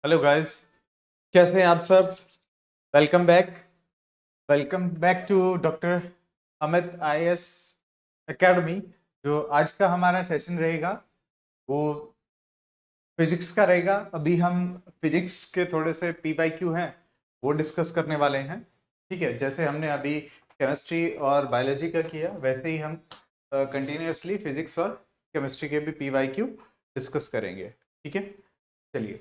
Hello guys, कैसे हैं आप सब। Welcome back to doctor Amit IAS academy. जो आज का हमारा सेशन रहेगा वो फिजिक्स का रहेगा। अभी हम फिजिक्स के थोड़े से पीवाईक्यू हैं वो डिस्कस करने वाले हैं। ठीक है, जैसे हमने अभी केमिस्ट्री और बायोलॉजी का किया वैसे ही हम कंटिन्यूअसली फिजिक्स और केमिस्ट्री के भी पीवाईक्यू डिस्कस करेंगे। ठीक है, चलिए।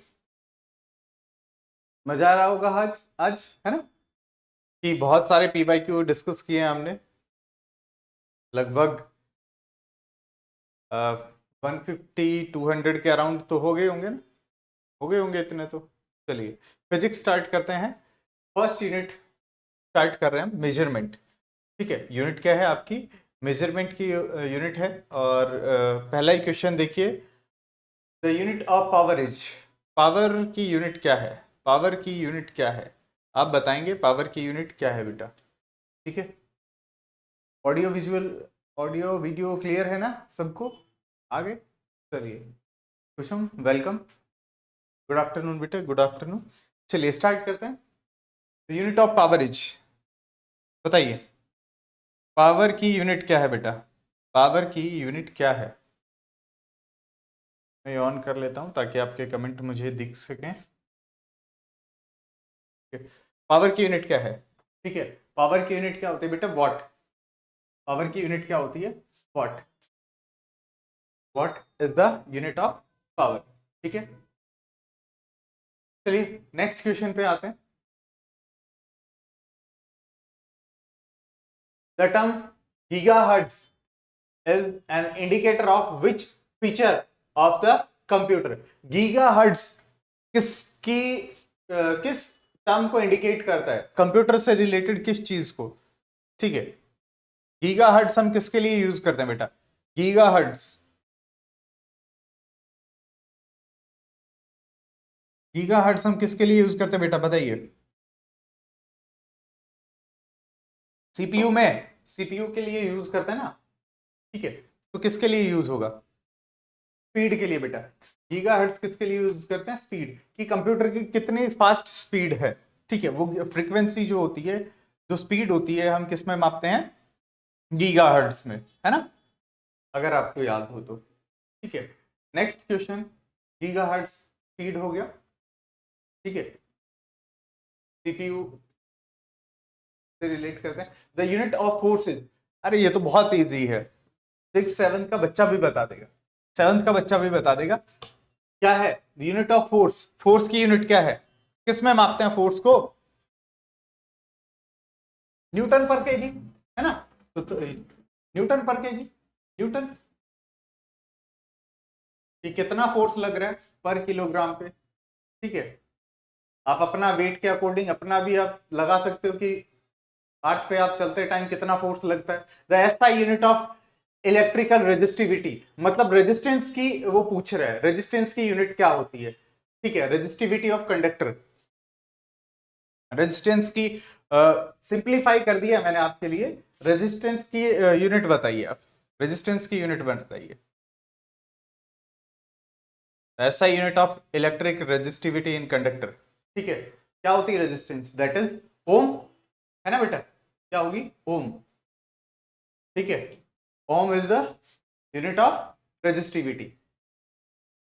मजा आ रहा होगा आज आज है ना, कि बहुत सारे पी बाई क्यू डिस्कस किए हैं हमने। लगभग 150-200 के अराउंड तो हो गए होंगे ना, हो गए होंगे इतने तो। चलिए फिजिक्स स्टार्ट करते हैं। फर्स्ट यूनिट स्टार्ट कर रहे हैं, मेजरमेंट। ठीक है, यूनिट क्या है आपकी, मेजरमेंट की यूनिट है। और पहला ही क्वेश्चन देखिए, the unit of power is. Power की यूनिट क्या है, पावर की यूनिट क्या है, आप बताएंगे पावर की यूनिट क्या है बेटा। ठीक है, audio visual, audio video clear है ना सबको, आगे चलिए। कुशुम वेलकम, गुड आफ्टरनून बेटा, गुड आफ्टरनून। चलिए स्टार्ट करते हैं। यूनिट ऑफ पावर इज, बताइए पावर की यूनिट क्या है बेटा, पावर की यूनिट क्या है। मैं ऑन कर लेता हूं ताकि आपके कमेंट मुझे दिख सकें। पावर की यूनिट क्या है, ठीक है। पावर की यूनिट क्या होती है बेटा, वॉट। पावर की यूनिट क्या होती है, what. What is the unit of power. ठीक है, चलिए नेक्स्ट क्वेश्चन पे आते हैं। The term gigahertz is an indicator of which feature of the computer? Gigahertz किसकी किस टर्म को इंडिकेट करता है, कंप्यूटर से रिलेटेड किस चीज को। ठीक है, गीगाहर्ट्ज हम किसके लिए यूज करते हैं बेटा, गीगाहर्ट्ज। गीगाहर्ट्ज हम किसके लिए यूज करते हैं बेटा, बताइए। सीपीयू में, सीपीयू के लिए यूज करते हैं ना। ठीक है, तो किसके लिए यूज होगा, स्पीड के लिए बेटा। गीगाहर्ट्ज किसके लिए यूज करते हैं, स्पीड कि कंप्यूटर की कितनी फास्ट स्पीड है। ठीक है, वो फ्रीक्वेंसी जो होती है, जो स्पीड होती है, हम किस में मापते हैं, गीगाहर्ट्ज में, है ना, अगर आपको याद हो तो। ठीक है, नेक्स्ट क्वेश्चन, गीगाहर्ट्ज स्पीड हो गया। ठीक है, सीपीयू से रिलेट करते हैं। द यूनिट ऑफ फोर्सेज, अरे ये तो बहुत इजी है, 6-7 का बच्चा भी बता देगा, 7th का बच्चा भी बता देगा। क्या है यूनिट ऑफ फोर्स, फोर्स की यूनिट क्या है, किस में मापते हैं फोर्स को, न्यूटन पर केजी, है ना। तो न्यूटन पर केजी, न्यूटन कि कितना फोर्स लग रहा है पर किलोग्राम पे। ठीक है, आप अपना वेट के अकॉर्डिंग अपना भी आप लगा सकते हो कि अर्थ पे आप चलते टाइम कितना फोर्स लगता है। The SI unit of electrical resistivity, मतलब रेजिस्टेंस की वो पूछ रहा है, रेजिस्टेंस की यूनिट क्या होती है। ठीक है, रेजिस्टिविटी ऑफ कंडक्टर, रेजिस्टेंस की सिंप्लीफाई कर दिया मैंने आपके लिए। रेजिस्टेंस की यूनिट बताइए आप, रेजिस्टेंस की यूनिट बताइए। ऐसा unit of electric resistivity in conductor. ठीक है, क्या होती है रेजिस्टेंस, दैट इज ओम, है ना बेटा, क्या होगी, ओम। ठीक है, ohm is the unit of resistivity,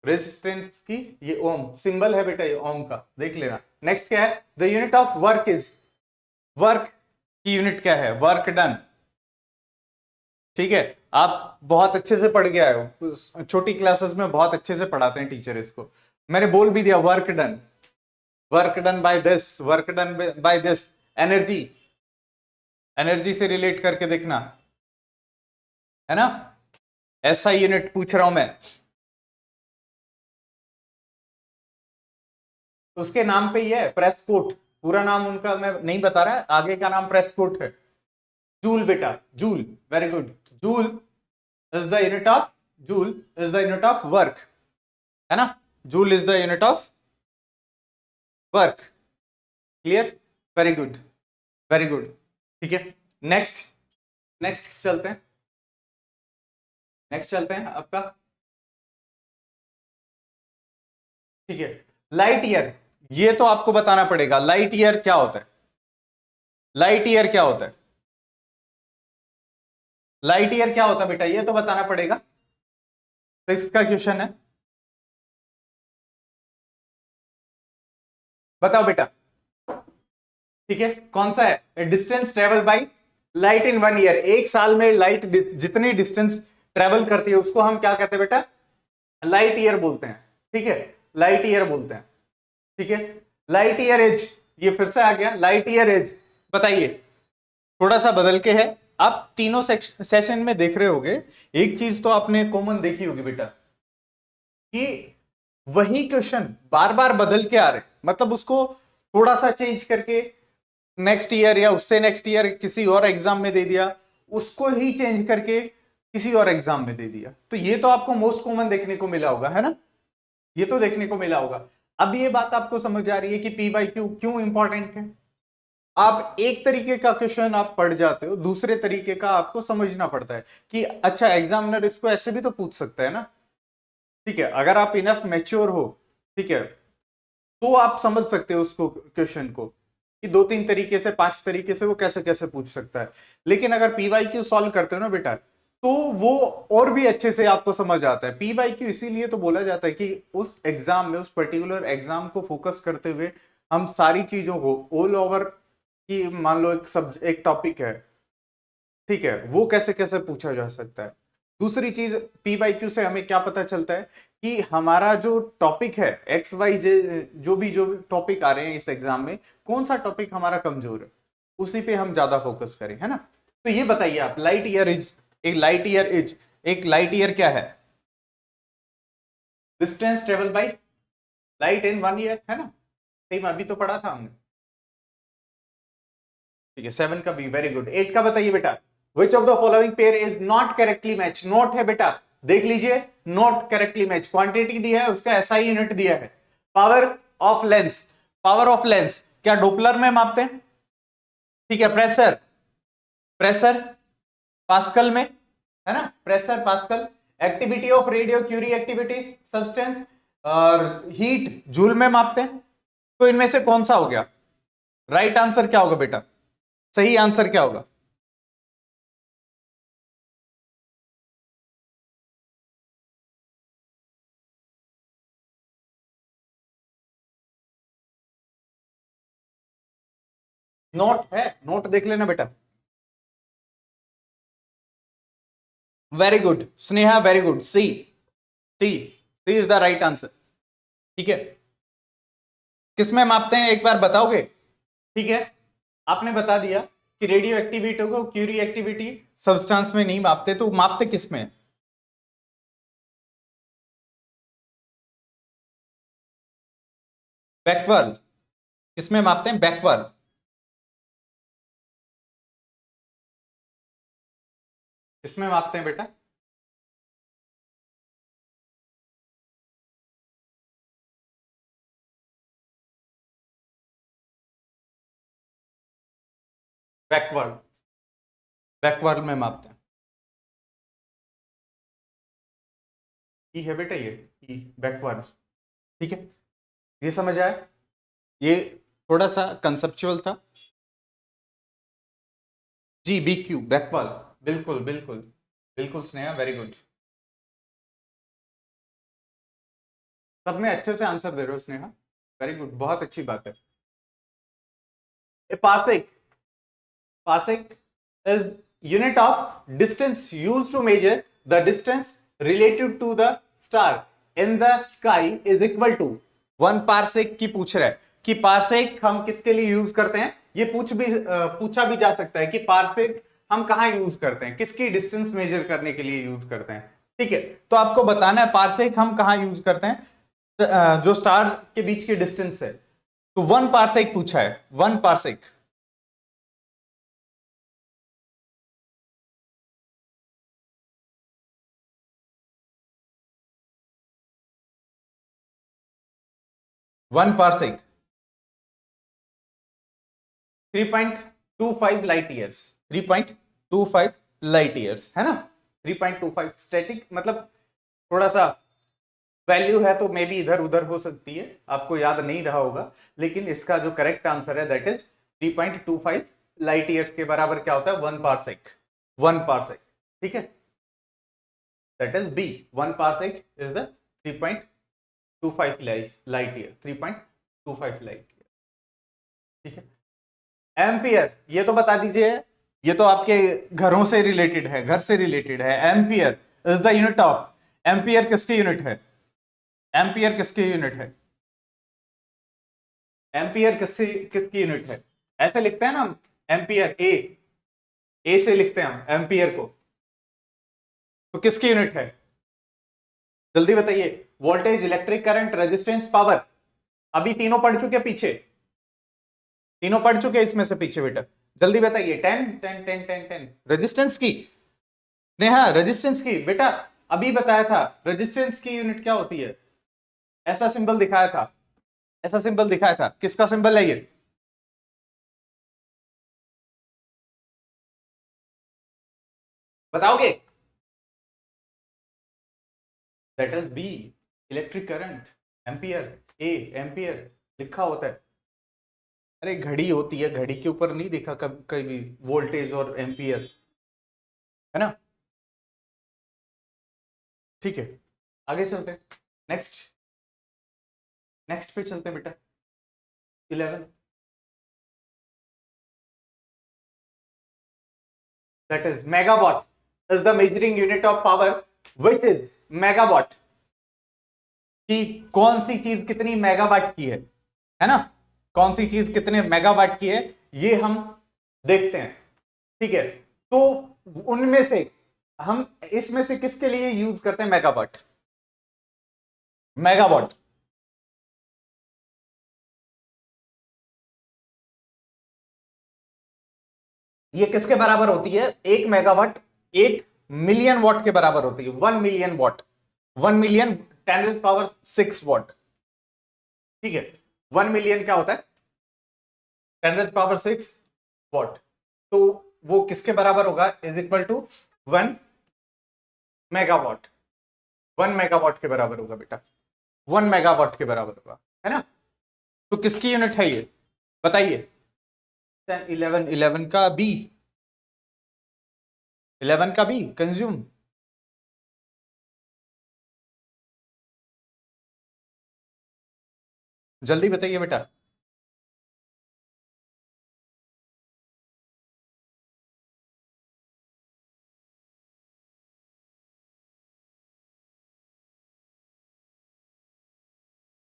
resistance की ये ओम सिंबल है बेटा, ये ओम का देख लेना। नेक्स्ट क्या है, the unit of work is, work की यूनिट क्या है, वर्क डन। ठीक है, आप बहुत अच्छे से पढ़ के आए हो, छोटी क्लासेस में बहुत अच्छे से पढ़ाते हैं टीचर इसको। मैंने बोल भी दिया work done, work done by this, work done by this. Energy, energy से रिलेट करके देखना, है ना, ऐसा यूनिट पूछ रहा हूं मैं। उसके नाम पे ही है प्रेसकोट, पूरा नाम उनका मैं नहीं बता रहा, आगे का नाम प्रेसकोट है। जूल बेटा, joule, very good. Joule is the unit of, joule is the unit of work, है ना, joule is the unit of work. Clear, very good, very good. ठीक है, नेक्स्ट, नेक्स्ट चलते हैं, नेक्स्ट चलते हैं आपका। ठीक है, लाइट ईयर, ये तो आपको बताना पड़ेगा। लाइट ईयर क्या होता है? लाइट ईयर क्या होता है? लाइट ईयर क्या होता है बेटा, ये तो बताना पड़ेगा। 6th का क्वेश्चन है, बताओ बेटा। ठीक है, कौन सा है? Distance travel by light in 1 year. एक साल में लाइट जितनी डिस्टेंस ट्रेवल करती है उसको हम क्या कहते हैं बेटा? लाइट ईयर बोलते हैं। ठीक है, लाइट ईयर बोलते हैं। ठीक है, लाइट ईयर एज, ये फिर से आ गया लाइट ईयर एज। बताइए, थोड़ा सा बदल के है। आप तीनों सेशन में देख रहे होगे, एक चीज तो आपने कॉमन देखी होगी बेटा, कि वही क्वेश्चन बार बार बदल के आ रहे, मतलब उसको थोड़ा सा चेंज करके नेक्स्ट ईयर या उससे नेक्स्ट ईयर किसी और एग्जाम में दे दिया, उसको ही चेंज करके किसी और एग्जाम में दे दिया। तो ये तो आपको मोस्ट कॉमन देखने को मिला होगा, है ना? ये तो देखने को मिला होगा। अब ये बात आपको समझ आ रही है कि पी बाई क्यू क्यों इंपॉर्टेंट है। आप एक तरीके का क्वेश्चन आप पढ़ जाते हो, दूसरे तरीके का आपको समझना पड़ता है कि अच्छा एग्जामिनर इसको ऐसे भी तो पूछ सकता है ना। ठीक है, अगर आप इनफ मैच्योर हो, ठीक है, तो आप समझ सकते हो उसको क्वेश्चन को कि 2-3 तरीके से 5 तरीके से वो कैसे कैसे पूछ सकता है। लेकिन अगर पीवाईक्यू सॉल्व करते हो ना बेटा, तो वो और भी अच्छे से आपको समझ आता है। पीवाईक्यू इसीलिए तो बोला जाता है कि उस एग्जाम में, उस पर्टिकुलर एग्जाम को फोकस करते हुए हम सारी चीजों को ऑल ओवर की, मान लो एक टॉपिक है, ठीक है, वो कैसे कैसे पूछा जा सकता है। दूसरी चीज, पीवाईक्यू से हमें क्या पता चलता है कि हमारा जो टॉपिक है एक्स वाई जे, जो टॉपिक आ रहे हैं इस एग्जाम में, कौन सा टॉपिक हमारा कमजोर है, उसी पे हम ज्यादा फोकस करें, है ना? तो ये बताइए आप, लाइट ईयर इज, एक लाइट ईयर क्या है? Distance travel by light in 1 year, है ना? सेम अभी तो पढ़ा था हमने। ठीक है, 7 का भी वेरी गुड। 8 का बताइए बेटा। Which of the following pair is not correctly matched? Note है बेटा, देख लीजिए, नॉट करेक्टली मैच। क्वांटिटी दिया है, उसका एसआई यूनिट दिया है। Power of lens, power of lens क्या डोपलर में मापते हैं? ठीक है, प्रेशर, प्रेशर पास्कल में, है ना? Pressure pascal. Activity of radio curie activity substance और हीट जूल में मापते हैं। तो इनमें से कौन सा हो गया राइट आंसर? क्या होगा बेटा, सही आंसर क्या होगा? नोट है, नोट देख लेना बेटा। Very good Sneha, very good. C, C, C is the right answer. ठीक है, किसमें मापते हैं एक बार बताओगे? ठीक है, आपने बता दिया कि रेडियो एक्टिविटी को क्यूरी एक्टिविटी सब्सटेंस में नहीं मापते, तो मापते किसमें? बैकवर्ल, किसमें मापते हैं? बैकवर्ल, किसमें मापते हैं बेटा? बैकवर्ल, बैकवर्ल में मापते हैं। ई है बेटा, ये ई बैकवर्ल। ठीक है, ये समझ आया? ये थोड़ा सा कंसेप्चुअल था। जी, बी क्यू बैकवर्ल, बिल्कुल बिल्कुल बिल्कुल स्नेहा, वेरी गुड। सब में अच्छे से आंसर दे रहे हो स्नेहा, वेरी गुड, बहुत अच्छी बात है। Parsec, parsec is unit of distance used to measure the distance relative to the star in the sky is equal to 1 parsec की पूछ रहा है कि पार्सेक हम किसके लिए यूज करते हैं। ये पूछा भी जा सकता है कि पार्सेक हम कहां यूज करते हैं, किसकी डिस्टेंस मेजर करने के लिए यूज करते हैं। ठीक है, तो आपको बताना है पार्सेक हम कहां यूज करते हैं, जो स्टार के बीच की डिस्टेंस है। तो 1 पार्सेक पूछा है, 1 parsec. 1 parsec 3.25 light years, 3.25 light years, है ना? 3.25 स्टैटिक मतलब थोड़ा सा वैल्यू है तो मे बी इधर उधर हो सकती है, आपको याद नहीं रहा होगा, लेकिन इसका जो करेक्ट आंसर है दैट इज 3.25 लाइट ईयर्स के बराबर क्या होता है, 1 पारसेक। 1 पारसेक, ठीक है, that is B. 1 parsec is the 3.25 light year, 3.25 light year, ठीक है। एम्पियर, ये तो बता दीजिए, ये तो आपके घरों से रिलेटेड है, घर से रिलेटेड है। Ampere is the unit of, ampere किसकी यूनिट है, एम्पियर किसकी यूनिट है, एम्पियर किसकी यूनिट है, ऐसे लिखते हैं ना हम, एम्पियर ए से लिखते हैं हम एम्पियर को, तो किसकी यूनिट है, जल्दी बताइए। Voltage, electric current, resistance, power, अभी तीनों पढ़ चुके पीछे, तीनों पढ़ चुके इसमें से पीछे बेटा, जल्दी बताइए। 10 रेजिस्टेंस की, नेहा रेजिस्टेंस की बेटा, अभी बताया था रेजिस्टेंस की यूनिट क्या होती है, ऐसा सिंबल दिखाया था, ऐसा सिंबल दिखाया था, किसका सिंबल है ये, बताओगे, that is B, electric current, ampere, A ampere लिखा होता है। अरे घड़ी होती है, घड़ी के ऊपर नहीं देखा कभी कभी वोल्टेज और एम्पियर, है ना, ठीक है। आगे चलते हैं, नेक्स्ट, नेक्स्ट पे चलते हैं बेटा। 11, that is megawatt is the measuring unit of power which is megawatt, कि कौन सी चीज कितनी मेगावाट की है ना, कौन सी चीज कितने मेगावाट की है ये हम देखते हैं, ठीक है। तो उनमें से हम इसमें से किसके लिए यूज करते हैं मेगावाट, मेगावाट, ये किसके बराबर होती है, 1 मेगावाट 1 मिलियन वॉट के बराबर होती है, 1 मिलियन वॉट, 1 मिलियन 10⁻⁶ वॉट, ठीक है। 1 मिलियन क्या होता है, 10⁻⁶ वॉट, तो वो किसके बराबर होगा, is equal to 1 megawatt, 1 megawatt के बराबर होगा बेटा, 1 मेगावाट के बराबर होगा, है ना। तो किसकी यूनिट है ये बताइए, 11 11 का बी, 11 का बी कंज्यूम, जल्दी बताइए बेटा।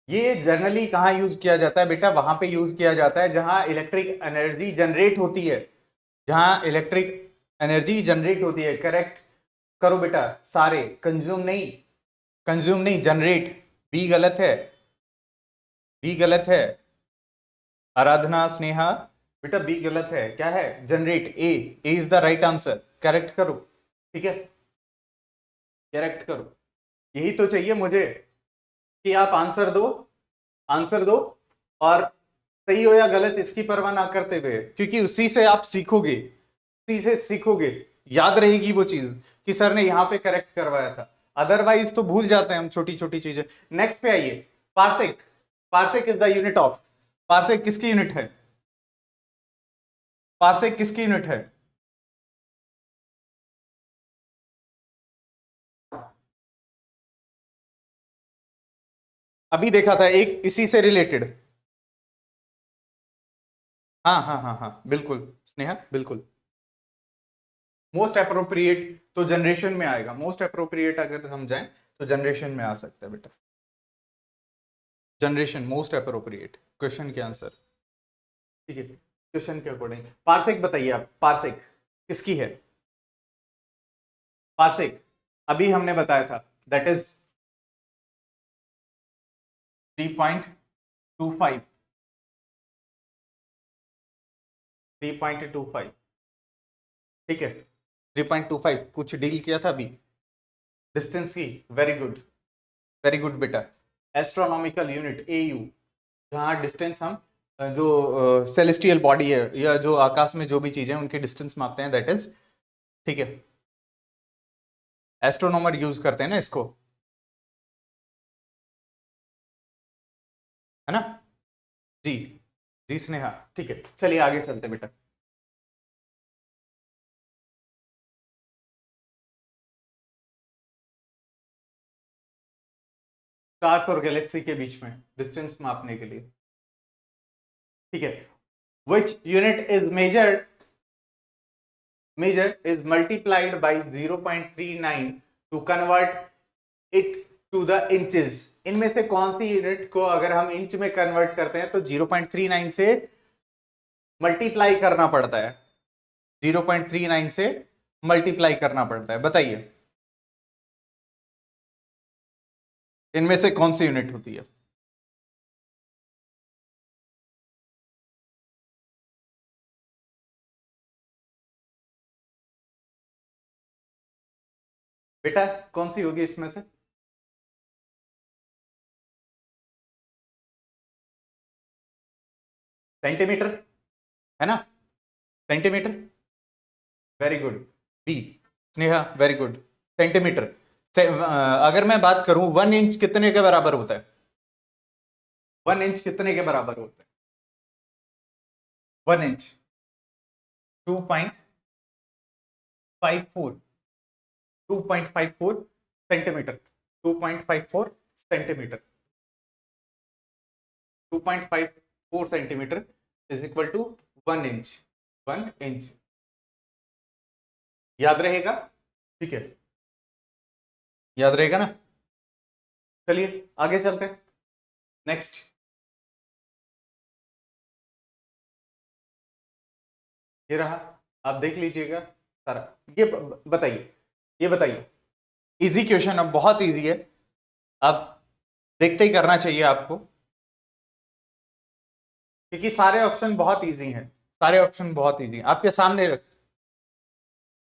ये जनरली कहाँ यूज किया जाता है बेटा, वहां पे यूज किया जाता है जहां इलेक्ट्रिक एनर्जी जनरेट होती है, जहां इलेक्ट्रिक एनर्जी जनरेट होती है, करेक्ट करो बेटा सारे, कंज्यूम नहीं, कंज्यूम नहीं, जनरेट, बी गलत है, बी गलत है, आराधना स्नेहा बेटा बी गलत है, क्या है, generate, A is the right answer, correct करो, ठीक है, करेक्ट करो, यही तो चाहिए मुझे कि आप आंसर दो, आंसर दो, और सही हो या गलत इसकी परवाह ना करते हुए, क्योंकि उसी से आप सीखोगे, उसी से सीखोगे, याद रहेगी वो चीज कि सर ने यहां पे करेक्ट करवाया था, अदरवाइज तो भूल जाते हैं हम छोटी छोटी चीजें। नेक्स्ट पे आइए, parsec, parsec is the unit of, parsec किसकी यूनिट है, पार्सेक किसकी यूनिट है, अभी देखा था एक इसी से रिलेटेड, हाँ हाँ हाँ हाँ बिल्कुल स्नेहा बिल्कुल, मोस्ट अप्रोप्रिएट तो जनरेशन में आएगा, मोस्ट अप्रोप्रिएट अगर हम जाएं तो जनरेशन में आ सकता है बेटा, जनरेशन मोस्ट अप्रोप्रिएट क्वेश्चन के आंसर, ठीक है, क्वेश्चन के अकॉर्डिंग। पार्सेक बताइए आप, पार्सेक किसकी है, पार्सेक अभी हमने बताया था दैट इज 3.25, 3.25, ठीक है, 3.25 कुछ डील किया था अभी, डिस्टेंस की, वेरी गुड, वेरी गुड बेटा, एस्ट्रोनॉमिकल यूनिट एयू, जहां डिस्टेंस हम जो सेलेस्टियल बॉडी है या जो आकाश में जो भी चीजें उनकी डिस्टेंस मापते हैं दैट इज, ठीक है, एस्ट्रोनॉमर यूज करते हैं ना इसको, है ना? जी जी स्नेहा, ठीक है, चलिए आगे चलते बेटा। स्टार्स और गैलेक्सी के बीच में डिस्टेंस मापने के लिए, ठीक है। Which unit is measure is multiplied by 0.39 to convert it to the inches। इनमें से कौन सी यूनिट को अगर हम इंच में कन्वर्ट करते हैं तो 0.39 से मल्टीप्लाई करना पड़ता है, 0.39 से मल्टीप्लाई करना पड़ता है। बताइए इनमें से कौन सी यूनिट होती है? बेटा कौन सी होगी इसमें से? सेंटीमीटर, है ना? Centimetre, very good. B Sneha, very good, centimetre. अगर मैं बात करूं 1 इंच कितने के बराबर होता है? 1 इंच कितने के बराबर होता है? 1 inch 2.54, 2.54 centimetre, 2.54 centimetre, 2.54 centimetre is equal to 1 inch, 1 inch. याद रहेगा? ठीक है, याद रहेगा ना? चलिए आगे चलते हैं, नेक्स्ट। ये रहा, आप देख लीजिएगा सारा। ये बताइए, ये बताइए, इजी क्वेश्चन, अब बहुत इजी है, अब देखते ही करना चाहिए आपको, क्योंकि सारे ऑप्शन बहुत इजी हैं, सारे ऑप्शन बहुत इजी हैं, आपके सामने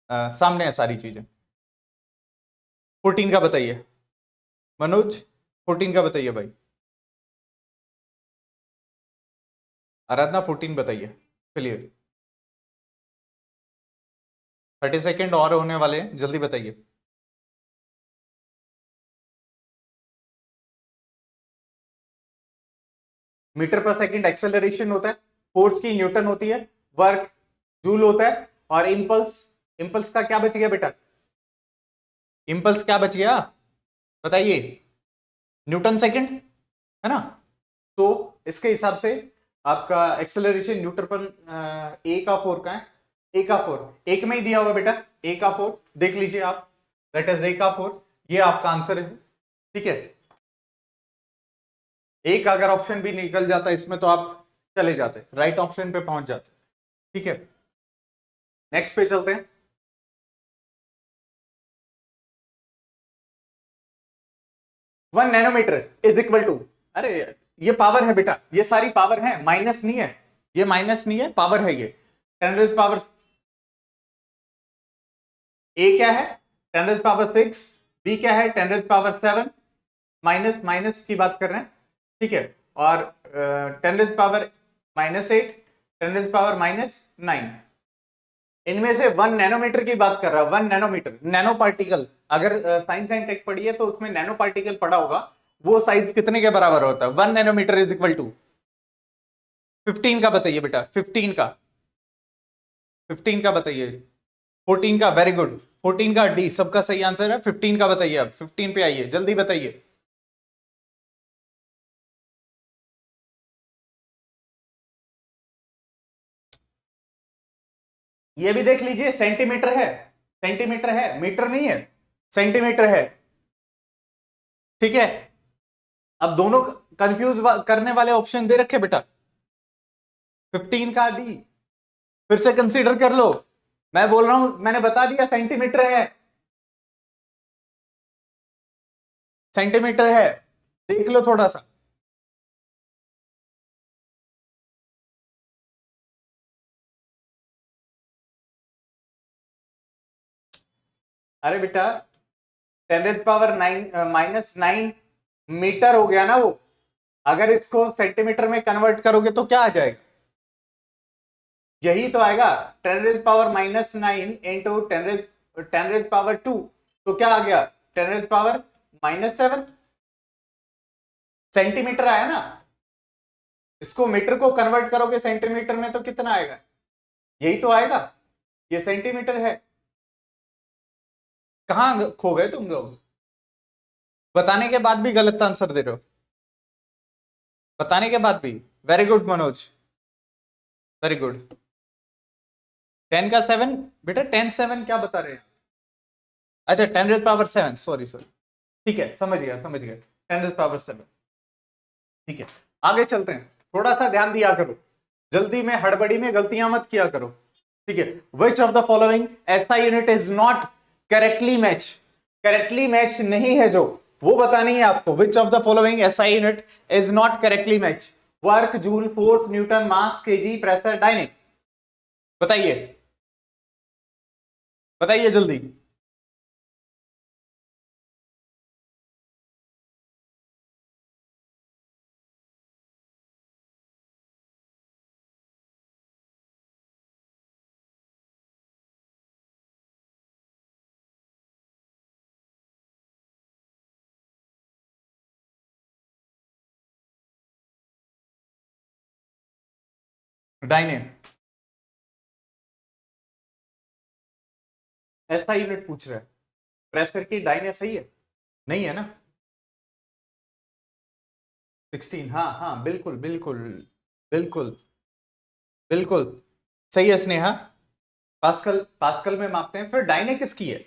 सामने है सारी चीजें। 14 का बताइए मनोज, 14 का बताइए भाई। आराधना 14 बताइए। चलिए 30 सेकेंड और होने वाले हैं, जल्दी बताइए। मीटर पर सेकंड एक्सेलरेशन होता है, फोर्स की न्यूटन होती है, वर्क जूल होता है, और इंपल्स, इंपल्स का क्या बच गया बेटा? इंपल्स क्या बच गया बताइए? न्यूटन सेकंड, है ना? तो इसके हिसाब से आपका एक्सेलरेशन न्यूटन पर ए का 4 का है, ए का 4 एक में ही दिया हुआ बेटा, ए का 4 देख लीजिए आप, दैट इज ए का 4, ये आपका आंसर है, ठीक है। एक अगर ऑप्शन भी निकल जाता इसमें तो आप चले जाते, राइट ऑप्शन पे पहुंच जाते, ठीक है। नेक्स्ट पे चलते हैं। 1 नैनोमीटर इज इक्वल टू, अरे ये पावर है बेटा, ये सारी पावर है, माइनस नहीं है, ये माइनस नहीं है, पावर है ये। 10 पावर, ए क्या है 10 पावर 6, बी क्या है 10 पावर 7, माइनस माइनस की बात कर रहे हैं, ठीक है। और 10 पावर -8, 10 पावर -9, इनमें से 1 नैनोमीटर की बात कर रहा है। 1 नैनोमीटर, नैनो पार्टिकल, अगर साइंस एंड टेक पढ़ी है तो उसमें नैनो पार्टिकल पढ़ा होगा, वो साइज कितने के बराबर होता है? 1 नैनोमीटर इज इक्वल टू 15 का बताइए बेटा, 15 का, 15 का बताइए। 14 का, वेरी गुड, 14 का डी सबका सही आंसर है। 15 का बताइए, अब 15 पे आइए, जल्दी बताइए। ये भी देख लीजिए, सेंटीमीटर है, सेंटीमीटर है, मीटर नहीं है, सेंटीमीटर है, ठीक है। अब दोनों कंफ्यूज करने वाले ऑप्शन दे रखे बेटा, 15 का डी फिर से कंसीडर कर लो, मैं बोल रहा हूं, मैंने बता दिया सेंटीमीटर है, सेंटीमीटर है, देख लो थोड़ा सा। अरे बेटा 10 पावर 9 -9 मीटर हो गया ना वो, अगर इसको सेंटीमीटर में कन्वर्ट करोगे तो क्या आ जाएगा? यही तो आएगा, 10 पावर -9 इंटू 10 पावर 2, तो क्या आ गया 10 पावर -7 सेंटीमीटर आया ना। इसको मीटर को कन्वर्ट करोगे सेंटीमीटर में तो कितना आएगा, यही तो आएगा, ये सेंटीमीटर है। कहां खो गए तुम लोग, बताने के बाद भी गलत आंसर दे रहे हो, बताने के बाद भी। Very good Manoj, very good. 10 का 7 बेटा, 10 7 क्या बता रहे हैं, अच्छा 10⁻7, सॉरी सॉरी, ठीक है समझ गया समझ गया, 10⁻7, ठीक है। आगे चलते हैं, थोड़ा सा ध्यान दिया करो, जल्दी में हड़बड़ी में गलतियां मत किया करो, ठीक है। विच of the following SI unit is not correctly match, correctly match नहीं है जो, वो बतानी है आपको। विच of the following SI unit is not correctly match, work, joule, force, Newton, mass, KG, pressure, dynamic, बताइए बताइए जल्दी। डायने, एसआई यूनिट पूछ रहा है, प्रेशर की डायने सही है, नहीं है ना, 16, हाँ हाँ बिल्कुल बिल्कुल बिल्कुल बिल्कुल सही है स्नेहा, पास्कल, पास्कल में मापते हैं। फिर डायने किसकी है,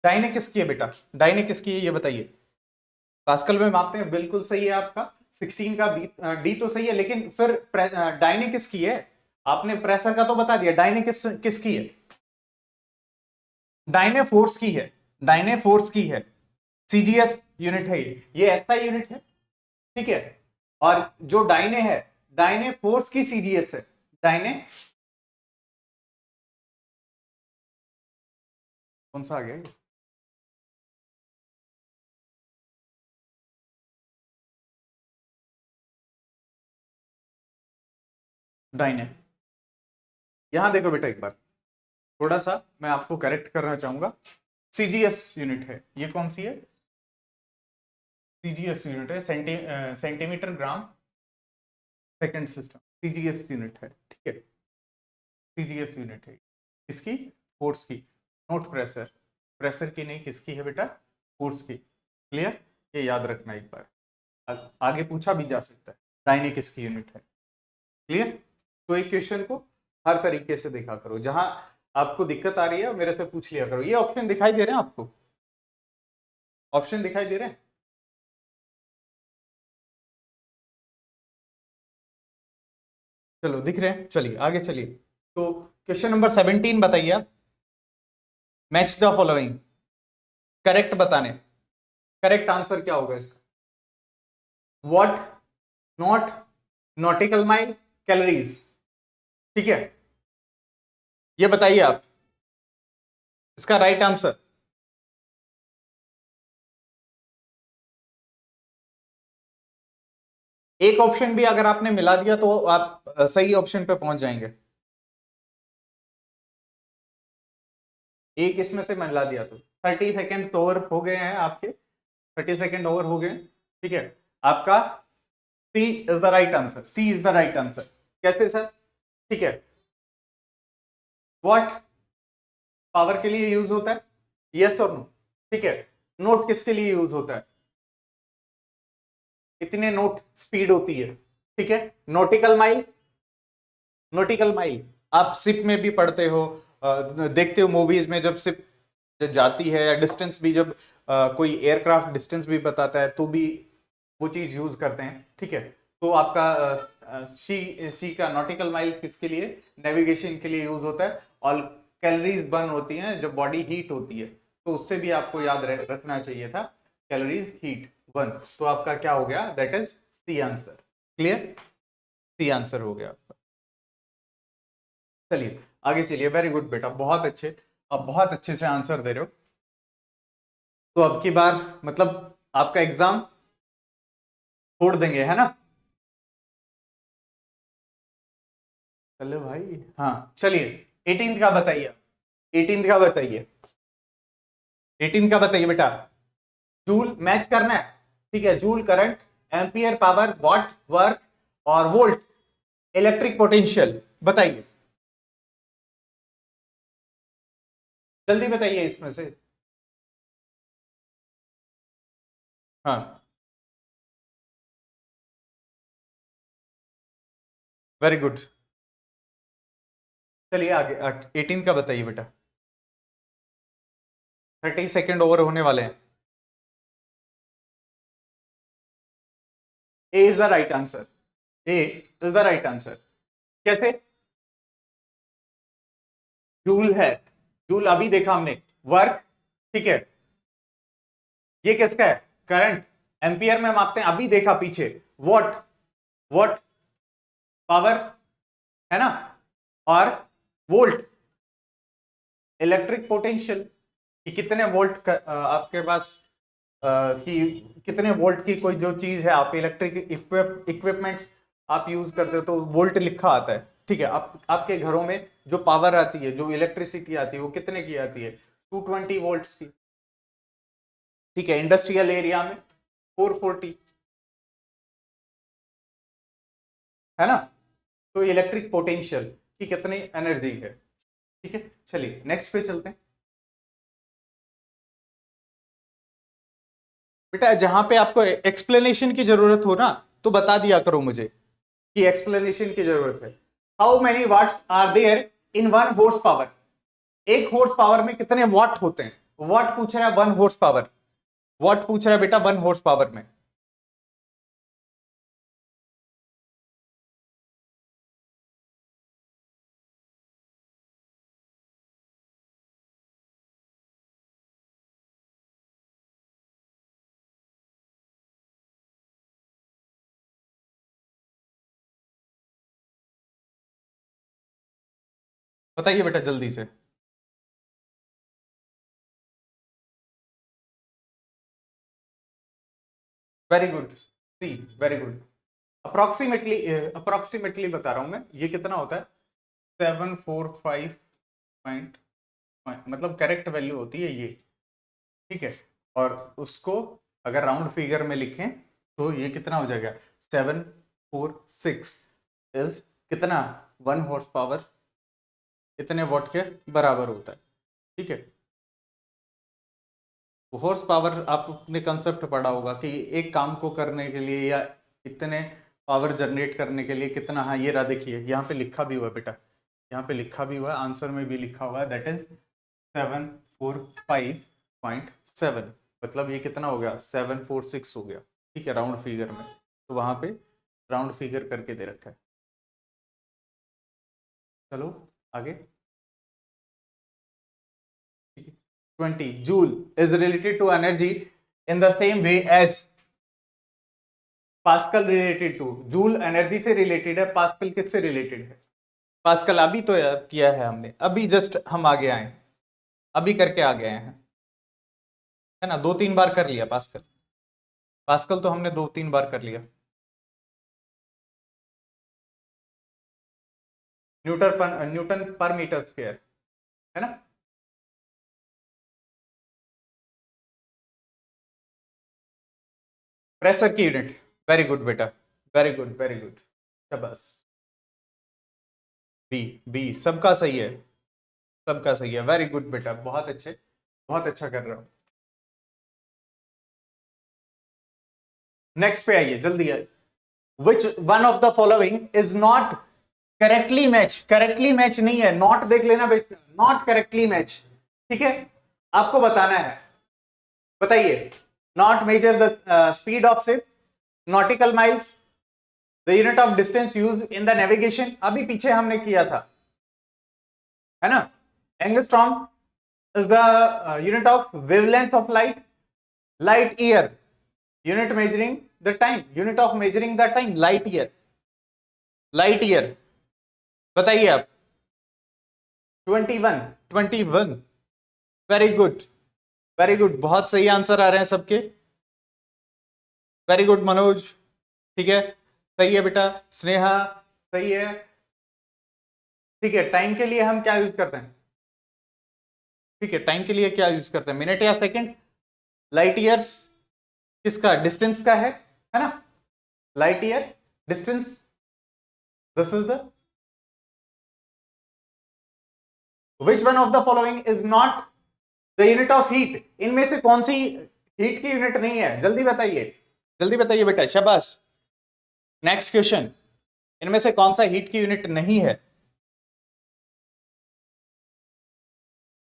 डायने किसकी है बेटा, डायने किसकी है ये बताइए, पास्कल में मापते हैं, बिल्कुल सही है आपका। 16 का डी तो सही है, लेकिन फिर डायने किसकी है, आपने प्रेशर का तो बता दिया, डायने किसकी है, डायने फोर्स की है, डायने फोर्स की है, सीजीएस यूनिट है ये एसआई यूनिट है, ठीक है। और जो डायने है, डायने फोर्स की सीजीएस है, डायने कौन सा आ गया, डायने, यहां देखो बेटा एक बार, थोड़ा सा मैं आपको करेक्ट करना चाहूंगा, सीजीएस यूनिट है, ये कौन सी है, सीजीएस यूनिट है, centimetre gram second system, CGS unit है, ठीक है, सीजीएस यूनिट है, किसकी, फोर्स की, नोट प्रेशर, प्रेशर की नहीं, किसकी है बेटा, फोर्स की, क्लियर, ये याद रखना एक बार, आगे पूछा भी जा सकता है, दाहिने किसकी यूनिट है, क्लियर। तो एक क्वेश्चन को हर तरीके से देखा करो, जहां आपको दिक्कत आ रही है मेरे से पूछ लिया करो। ये ऑप्शन दिखाई दे रहे हैं आपको, ऑप्शन दिखाई दे रहे हैं, चलो दिख रहे हैं, चलिए आगे चलिए। तो क्वेश्चन नंबर 17 बताइए आप, मैच द फॉलोइंग, करेक्ट बताने, करेक्ट आंसर क्या होगा इसका, what, not, nautical mile, calories, ठीक है, ये बताइए आप इसका राइट आंसर। एक ऑप्शन भी अगर आपने मिला दिया तो आप सही ऑप्शन पे पहुंच जाएंगे, एक इसमें से मिला दिया तो 30 सेकेंड ओवर हो गए हैं आपके, 30 सेकेंड ओवर हो गए, ठीक है। आपका C is the right answer, C is the right answer, कैसे सर, ठीक है। व्हाट पावर के लिए यूज होता है, यस और नो, ठीक है। नोट किसके लिए यूज होता है, कितने नोट स्पीड होती है, ठीक है। नोटिकल माइल, नोटिकल माइल आप सिप में भी पढ़ते हो, देखते हो मूवीज में, जब सिप जाती है, या डिस्टेंस भी जब कोई एयरक्राफ्ट डिस्टेंस भी बताता है तो भी वो चीज यूज करते हैं, ठीक है। तो आपका शी का नॉटिकल माइल किसके लिए, नेविगेशन के लिए यूज होता है, और कैलोरीज बर्न होती हैं जब बॉडी हीट होती है, तो उससे भी आपको याद रखना चाहिए था, कैलोरीज हीट बर्न। तो आपका क्या हो गया, that is C answer, clear, C answer हो गया आपका। चलिए आगे चलिए, वेरी गुड बेटा, बहुत अच्छे, अब बहुत अच्छे से आंसर दे रहे हो। तो अब की बार मतलब आपका एग्जाम छोड़ देंगे, है ना, चलो भाई, हाँ चलिए 18th का बताइए, 18th का बताइए, 18th का बताइए बेटा, जूल मैच करना है, ठीक है, joule current, ampere power, what work, और वोल्ट इलेक्ट्रिक पोटेंशियल बताइए, जल्दी बताइए इसमें से। हाँ, वेरी गुड। चलिए आगे 18 का बताइए बेटा। 30 सेकेंड ओवर होने वाले हैं। A is the right answer, A is the right answer. कैसे? जूल है, जूल अभी देखा हमने। वर्क, ठीक है, ये किसका है? करंट, एम्पियर में मापते हैं, अभी देखा पीछे। वॉट, वॉट पावर है ना, और वोल्ट इलेक्ट्रिक पोटेंशियल, कि कितने वोल्ट आपके पास कि कितने वोल्ट की कोई जो चीज है, आप इलेक्ट्रिक इक्विपमेंट्स आप यूज करते हो तो वोल्ट लिखा आता है। ठीक है, आप आपके घरों में जो पावर आती है, जो इलेक्ट्रिसिटी आती है, वो कितने की आती है? 220 वोल्ट्स की। ठीक है, इंडस्ट्रियल एरिया में 440, है ना। तो इलेक्ट्रिक पोटेंशियल की कितनी एनर्जी है। ठीक है, चलिए नेक्स्ट पे चलते हैं। बेटा जहां पे आपको एक्सप्लेनेशन की जरूरत हो ना, तो बता दिया करो मुझे कि एक्सप्लेनेशन की जरूरत है। How many watts are there in 1 horsepower? 1 horsepower में कितने वॉट होते हैं? वॉट पूछ रहा है, 1 horsepower। वॉट पूछ रहा है बेटा 1 horsepower में। बताइए बेटा जल्दी से। वेरी गुड, सी, वेरी गुड। अप्रोक्सीमेटली, अप्रोक्सीमेटली बता रहा हूं मैं, ये कितना होता है? 745 मतलब करेक्ट वैल्यू होती है ये। ठीक है, और उसको अगर राउंड फिगर में लिखें तो ये कितना हो जाएगा? 746 इज कितना? 1 horsepower इतने वॉट के बराबर होता है। ठीक है, हॉर्स पावर आपने कंसेप्ट पढ़ा होगा कि एक काम को करने के लिए या इतने पावर जनरेट करने के लिए कितना। हाँ, ये रहा, देखिए यहाँ पे लिखा भी हुआ है बेटा, यहाँ पे लिखा भी हुआ है, आंसर में भी लिखा हुआ है, दैट इज 745.7। मतलब ये कितना हो गया? 746 हो गया। ठीक है, राउंड फिगर में, तो वहां पे राउंड फिगर करके दे रखा है। चलो आगे। ठीक है, 20 joule is related to energy in the same way as pascal related to. Joule energy से रिलेटेड है, पास्कल किससे रिलेटेड है? पास्कल अभी तो याद किया है हमने, अभी जस्ट हम आगे आए हैं, अभी करके आ गए हैं, है ना। 2-3 बार कर लिया पास्कल, पास्कल तो हमने 2-3 बार कर लिया। न्यूटन पर मीटर स्क्वायर, है ना। प्रेशर की यूनिट, वेरी गुड बेटा, वेरी गुड, वेरी गुड, शाबाश। बी, बी सबका सही है, सबका सही है, वेरी गुड बेटा, बहुत अच्छे, बहुत अच्छा कर रहा हूं। नेक्स्ट पे आइए, जल्दी आइए। विच one of the following is not correctly match? Correctly match नहीं है, नॉट देख लेना बेटा, नॉट करेक्टली मैच। ठीक है, आपको बताना है, बताइए। Not measure the speed of ship, nautical miles, the unit of distance use in the navigation, अभी पीछे हमने किया था, है ना। Angstrom is the unit of wavelength of light, light year unit measuring the time, unit of measuring the time, light year, light year. बताइए आप। 21, 21, very good, very good, बहुत सही आंसर आ रहे हैं सबके, वेरी गुड मनोज। ठीक है, सही है बेटा, स्नेहा सही है। ठीक है, टाइम के लिए हम क्या यूज करते हैं? ठीक है, टाइम के लिए क्या यूज करते हैं? मिनट या सेकंड? लाइट ईयर्स किसका? डिस्टेंस का है ना, light year distance. This is the which one of the following is not the unit of heat. इनमें से कौन सी हीट की यूनिट नहीं है, जल्दी बताइए, जल्दी बताइए बेटा, शाबाश। नेक्स्ट क्वेश्चन, इनमें से कौन सा हीट की यूनिट नहीं है?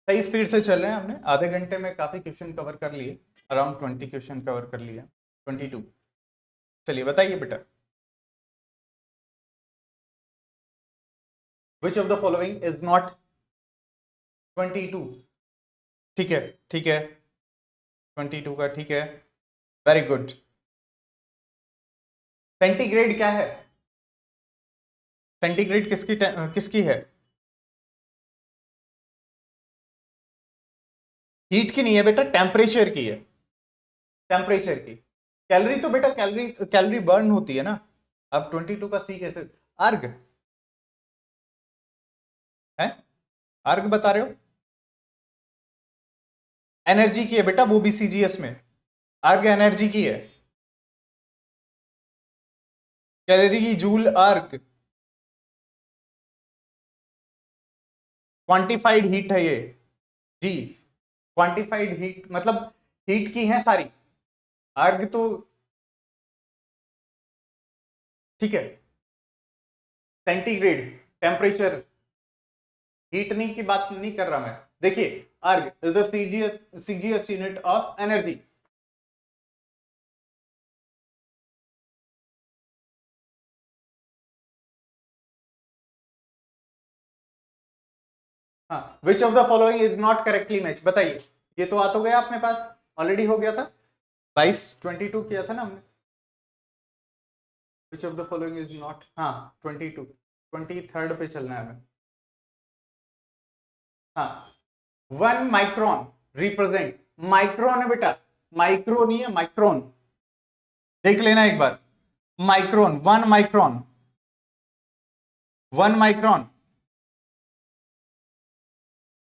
सही स्पीड से चल रहे हैं, हमने आधे घंटे में काफी क्वेश्चन कवर कर लिए, अराउंड 20 क्वेश्चन कवर कर लिए, 22। चलिए बताइए बेटा, विच of the following is not 22? ठीक है, ठीक है, 22 का ठीक है, वेरी गुड। सेंटीग्रेड क्या है? सेंटीग्रेड किसकी किसकी है? हीट की नहीं है बेटा, टेम्परेचर की है, टेम्परेचर की। कैलोरी तो बेटा कैलोरी कैलोरी बर्न होती है ना। अब 22 का सी कैसे? अर्ग है, अर्ग बता रहे हो? एनर्जी की है बेटा, वो भी सीजीएस में अर्ग एनर्जी की है, कैलोरी की जूल अर्ग, क्वांटिफाइड हीट है ये जी। क्वांटिफाइड हीट मतलब हीट की है सारी, अर्ग तो ठीक है। सेंटीग्रेड टेम्परेचर, हीट नहीं की बात नहीं कर रहा मैं। देखिए, erg is the CGS unit of energy. हाँ, which of the following is not correctly match, बताइए। ये तो आ तो गया अपने पास, ऑलरेडी हो गया था, 22 किया था ना हमने। विच of the following is not, हाँ 22, 23rd पे चलना है हमें। हाँ, 1 माइक्रोन रिप्रेजेंट, माइक्रोन है बेटा, माइक्रो नहीं है, माइक्रोन, देख लेना एक बार। माइक्रोन, 1 माइक्रोन, 1 माइक्रोन,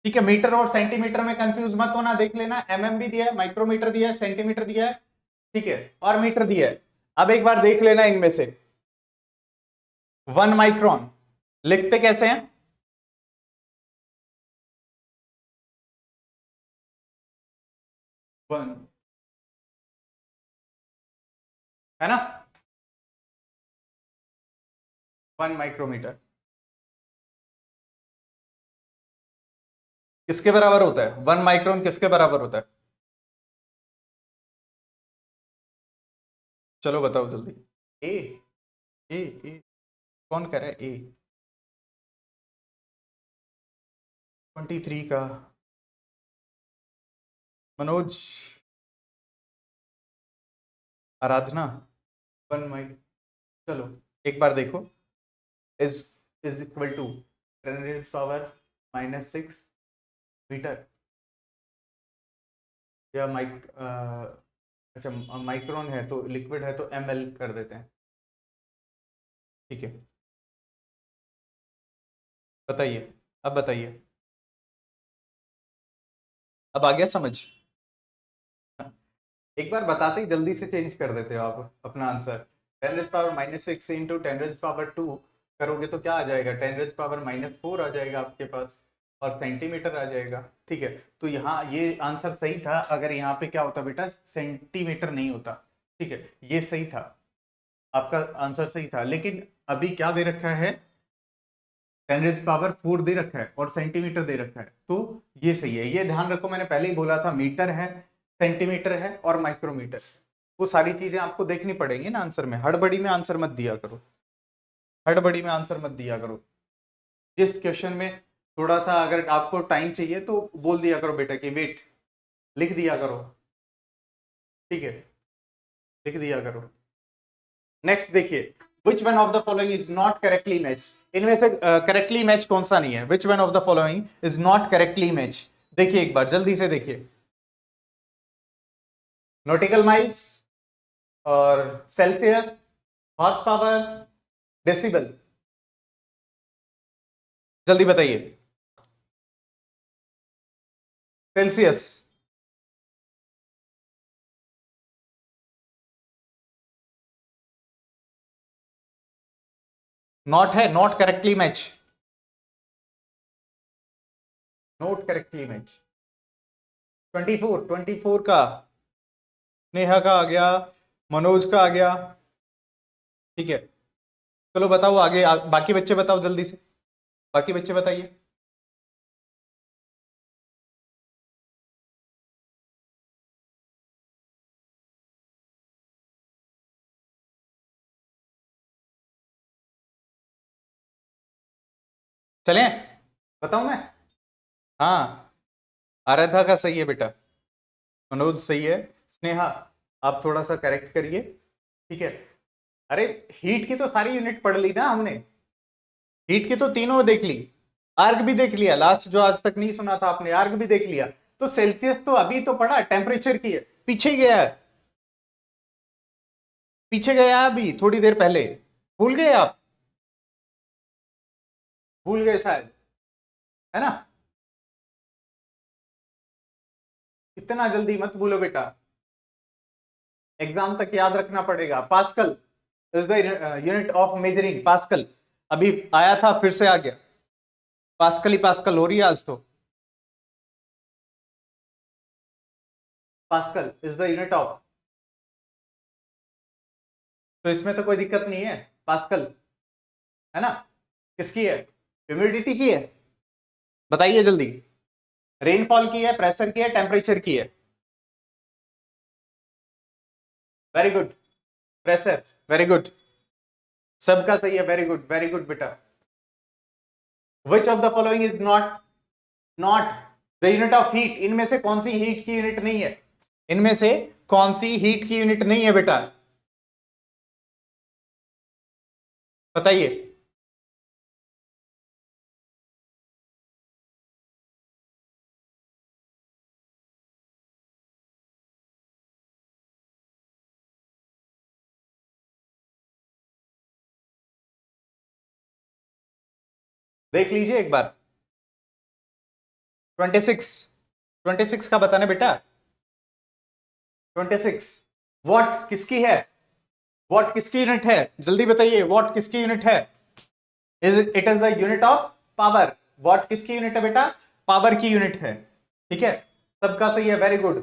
ठीक है। मीटर और सेंटीमीटर में कंफ्यूज मत होना, देख लेना, एमएम भी दिया है, माइक्रोमीटर दिया है, सेंटीमीटर दिया है, ठीक है, और मीटर दिया है। अब एक बार देख लेना इनमें से 1 माइक्रोन लिखते कैसे हैं? वन, है ना, 1 माइक्रोमीटर किसके बराबर होता है? 1 माइक्रोन किसके बराबर होता है? चलो बताओ जल्दी। ए, ए कौन कह रहा है ए? 23 का मनोज, आराधना, 1 माइक, चलो एक बार देखो, इज इज इक्वल टू 10⁻⁻⁶मीटर, या अच्छा माइक्रोन है तो लिक्विड है तो ml कर देते हैं, ठीक है। बताइए, अब बताइए, अब आ गया समझ? एक बार बताते ही जल्दी से चेंज कर देते हो आप अपना आंसर। 10⁻⁻⁶ इंटू 10⁻², करोगे तो क्या आ जाएगा? 10⁻⁻⁴ आ जाएगा आपके पास, और सेंटीमीटर आ जाएगा, ठीक है। तो यहाँ ये आंसर सही था, अगर यहाँ पे क्या होता बेटा, सेंटीमीटर नहीं होता, ठीक है, ये सही था, आपका आंसर सही था। लेकिन अभी क्या दे रखा है, 10⁻⁴ दे रखा है और सेंटीमीटर दे रखा है, तो ये सही है। ये ध्यान रखो, मैंने पहले ही बोला था, मीटर है, सेंटीमीटर है और माइक्रोमीटर, वो सारी चीजें आपको देखनी पड़ेंगी ना आंसर में। हड़बड़ी में आंसर मत दिया करो, हड़बड़ी में आंसर मत दिया करो। जिस क्वेश्चन में थोड़ा सा अगर आपको टाइम चाहिए तो बोल दिया करो बेटा कि वेट, लिख दिया करो, ठीक है, लिख दिया करो। नेक्स्ट देखिए, विच one of the following is not correctly match. इनमें से करेक्टली मैच कौन सा नहीं है? विच one of the following is not correctly match, देखिए एक बार जल्दी से देखिए। नॉटिकल माइल्स और सेल्सियस, हॉर्स पावर, डेसिबल, जल्दी बताइए। सेल्सियस, नॉट है, not correctly match, note correctly match. 24 का नेहा का आ गया, मनोज का आ गया, ठीक है। चलो बताओ आगे बाकी बच्चे बताओ जल्दी से, बाकी बच्चे बताइए। चलें, बताऊं मैं? हाँ, आराधा का सही है बेटा, मनोज सही है, स्नेहा आप थोड़ा सा करेक्ट करिए, ठीक है। अरे हीट की तो सारी यूनिट पढ़ ली ना हमने, हीट की तो तीनों देख ली, आर्ग भी देख लिया, लास्ट जो आज तक नहीं सुना था आपने, आर्ग भी देख लिया। तो सेल्सियस तो अभी तो पढ़ा, टेम्परेचर की है, पीछे गया है, पीछे गया अभी थोड़ी देर पहले, भूल गए आप, भूल गए शायद, है ना? इतना जल्दी मत भूलो बेटा, एग्जाम तक याद रखना पड़ेगा। Pascal is the unit of measuring, pascal अभी आया था फिर से आ गया, पास्कल ही पास्कल हो रही है आज तो। Pascal is the unit of, तो इसमें तो कोई दिक्कत नहीं है, पास्कल है ना? किसकी है? ह्यूमिडिटी की है, बताइए जल्दी। रेनफॉल की है, प्रेशर की है, टेम्परेचर की है? Very good, pressure, very good, सबका सही है, वेरी गुड बेटा। विच of the following is not not the unit of heat, इनमें से कौन सी हीट की यूनिट नहीं है, इनमें से कौन सी हीट की यूनिट नहीं है बेटा, बताइए। देख लीजिए एक बार, 26, 26 का बताना बेटा, 26 वॉट किसकी है, वॉट किसकी यूनिट है, जल्दी बताइए, वॉट किसकी यूनिट है? It is the unit of power, what किसकी यूनिट है बेटा? पावर की यूनिट है, ठीक है, सबका सही है, very good.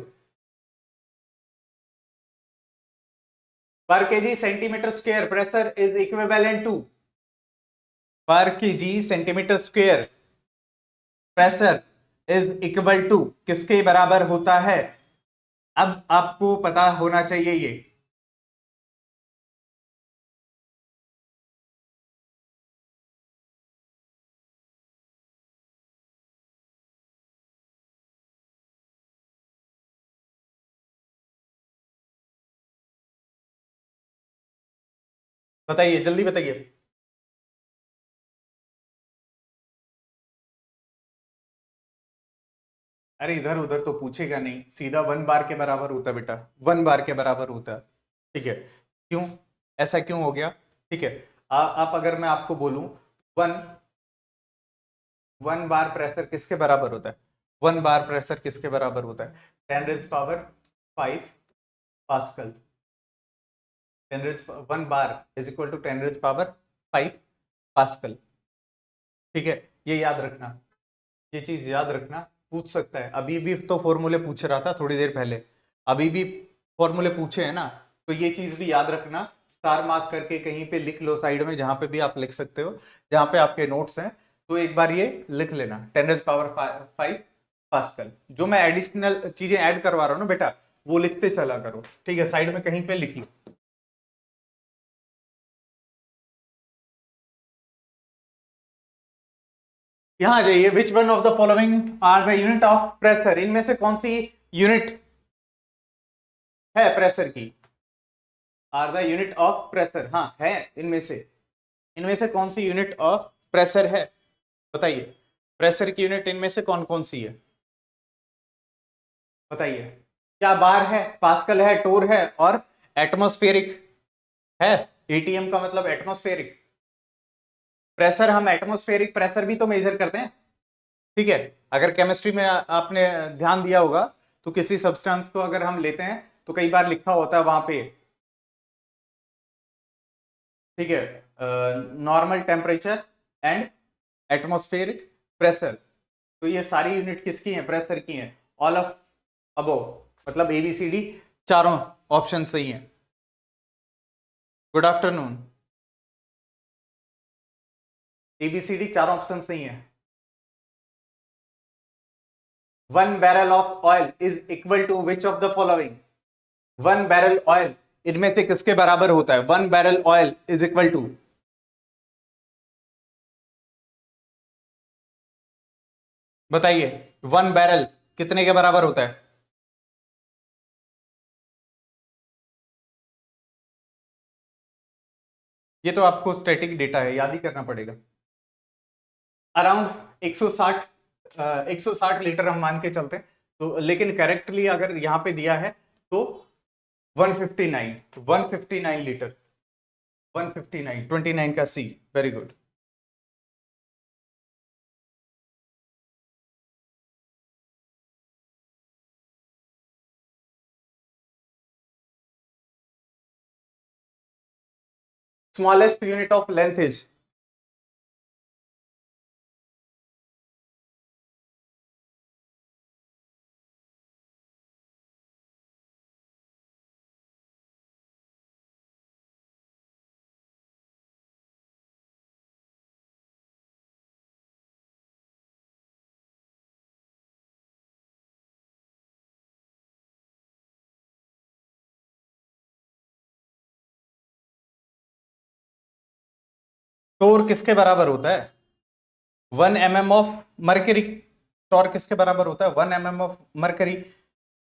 Per KG centimetre square pressure is equivalent to, per KG centimetre square pressure is equal to किसके बराबर होता है? अब आपको पता होना चाहिए ये, बताइए जल्दी बताइए। अरे इधर उधर तो पूछेगा नहीं, सीधा 1 बार के बराबर होता है बेटा, 1 बार के बराबर होता है, ठीक है। क्यों, ऐसा क्यों हो गया? ठीक है, आप अगर मैं आपको बोलूं, वन 1 बार प्रेशर किसके बराबर होता है, 1 बार प्रेशर किसके बराबर होता है? 10⁵ pascal, 1 bar is equal to 10⁵ ठीक है, ये याद रखना, ये चीज याद रखना, पूछ सकता है, अभी भी तो फॉर्मूले पूछ रहा था थोड़ी देर पहले, अभी भी फॉर्मूले पूछे हैं ना, तो ये चीज भी याद रखना, स्टार मार्क करके कहीं पे लिख लो साइड में, जहां पे भी आप लिख सकते हो, जहां पे आपके नोट्स हैं, तो एक बार ये लिख लेना, 10⁵ पास्कल। जो मैं एडिशनल चीजें ऐड करवा रहा हूँ ना बेटा, वो लिखते चला करो, ठीक है, साइड में कहीं पे लिख लो। यहां जाइए, which one of the following are the unit of pressure, इनमें से कौन सी यूनिट है प्रेशर की? Are the unit of pressure, हाँ है, इनमें से कौन सी यूनिट ऑफ प्रेशर है, बताइए। प्रेशर की यूनिट इनमें से कौन कौन सी है, बताइए। क्या बार है, पास्कल है, टोर है, और एटमॉस्फेरिक है? एटीएम का मतलब एटमॉस्फेरिक प्रेशर, हम एटमॉस्फेरिक प्रेशर भी तो मेजर करते हैं, ठीक है। अगर केमिस्ट्री में आपने ध्यान दिया होगा, तो किसी सब्सटेंस को अगर हम लेते हैं तो कई बार लिखा होता है वहां पे, ठीक है, normal temperature and atmospheric pressure. तो ये सारी यूनिट किसकी हैं? प्रेशर की हैं। ऑल ऑफ अबोव, मतलब ABCD चारों ऑप्शन सही हैं। Good afternoon. ABCD चारों ऑप्शन सही हैं। 1 barrel of oil is equal to which of the following? 1 barrel oil इनमें से किसके बराबर होता है? 1 barrel oil is equal to, बताइए 1 बैरल कितने के बराबर होता है? ये तो आपको स्टैटिक डेटा है, याद ही करना पड़ेगा। अराउंड 160 लीटर हम मान के चलते हैं तो, लेकिन करेक्टली अगर यहां पे दिया है तो 159 लीटर, 159, 29 का C. Very good. Smallest unit of length is, torr किसके बराबर होता है? 1 mm ऑफ मरकरी। टॉर्क किसके बराबर होता है? 1 mm ऑफ मरकरी।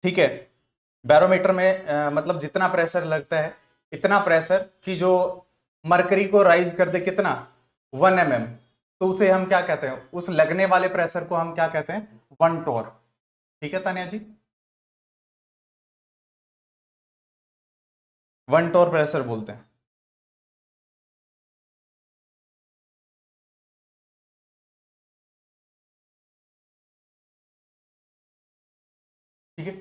ठीक है, बैरोमीटर में मतलब जितना प्रेशर लगता है इतना प्रेशर कि जो मरकरी को राइज कर दे, कितना? 1 mm। तो उसे हम क्या कहते हैं? उस लगने वाले प्रेशर को हम क्या कहते हैं? 1 टोर। ठीक है तानिया जी, 1 टोर प्रेशर बोलते हैं। ठीक है,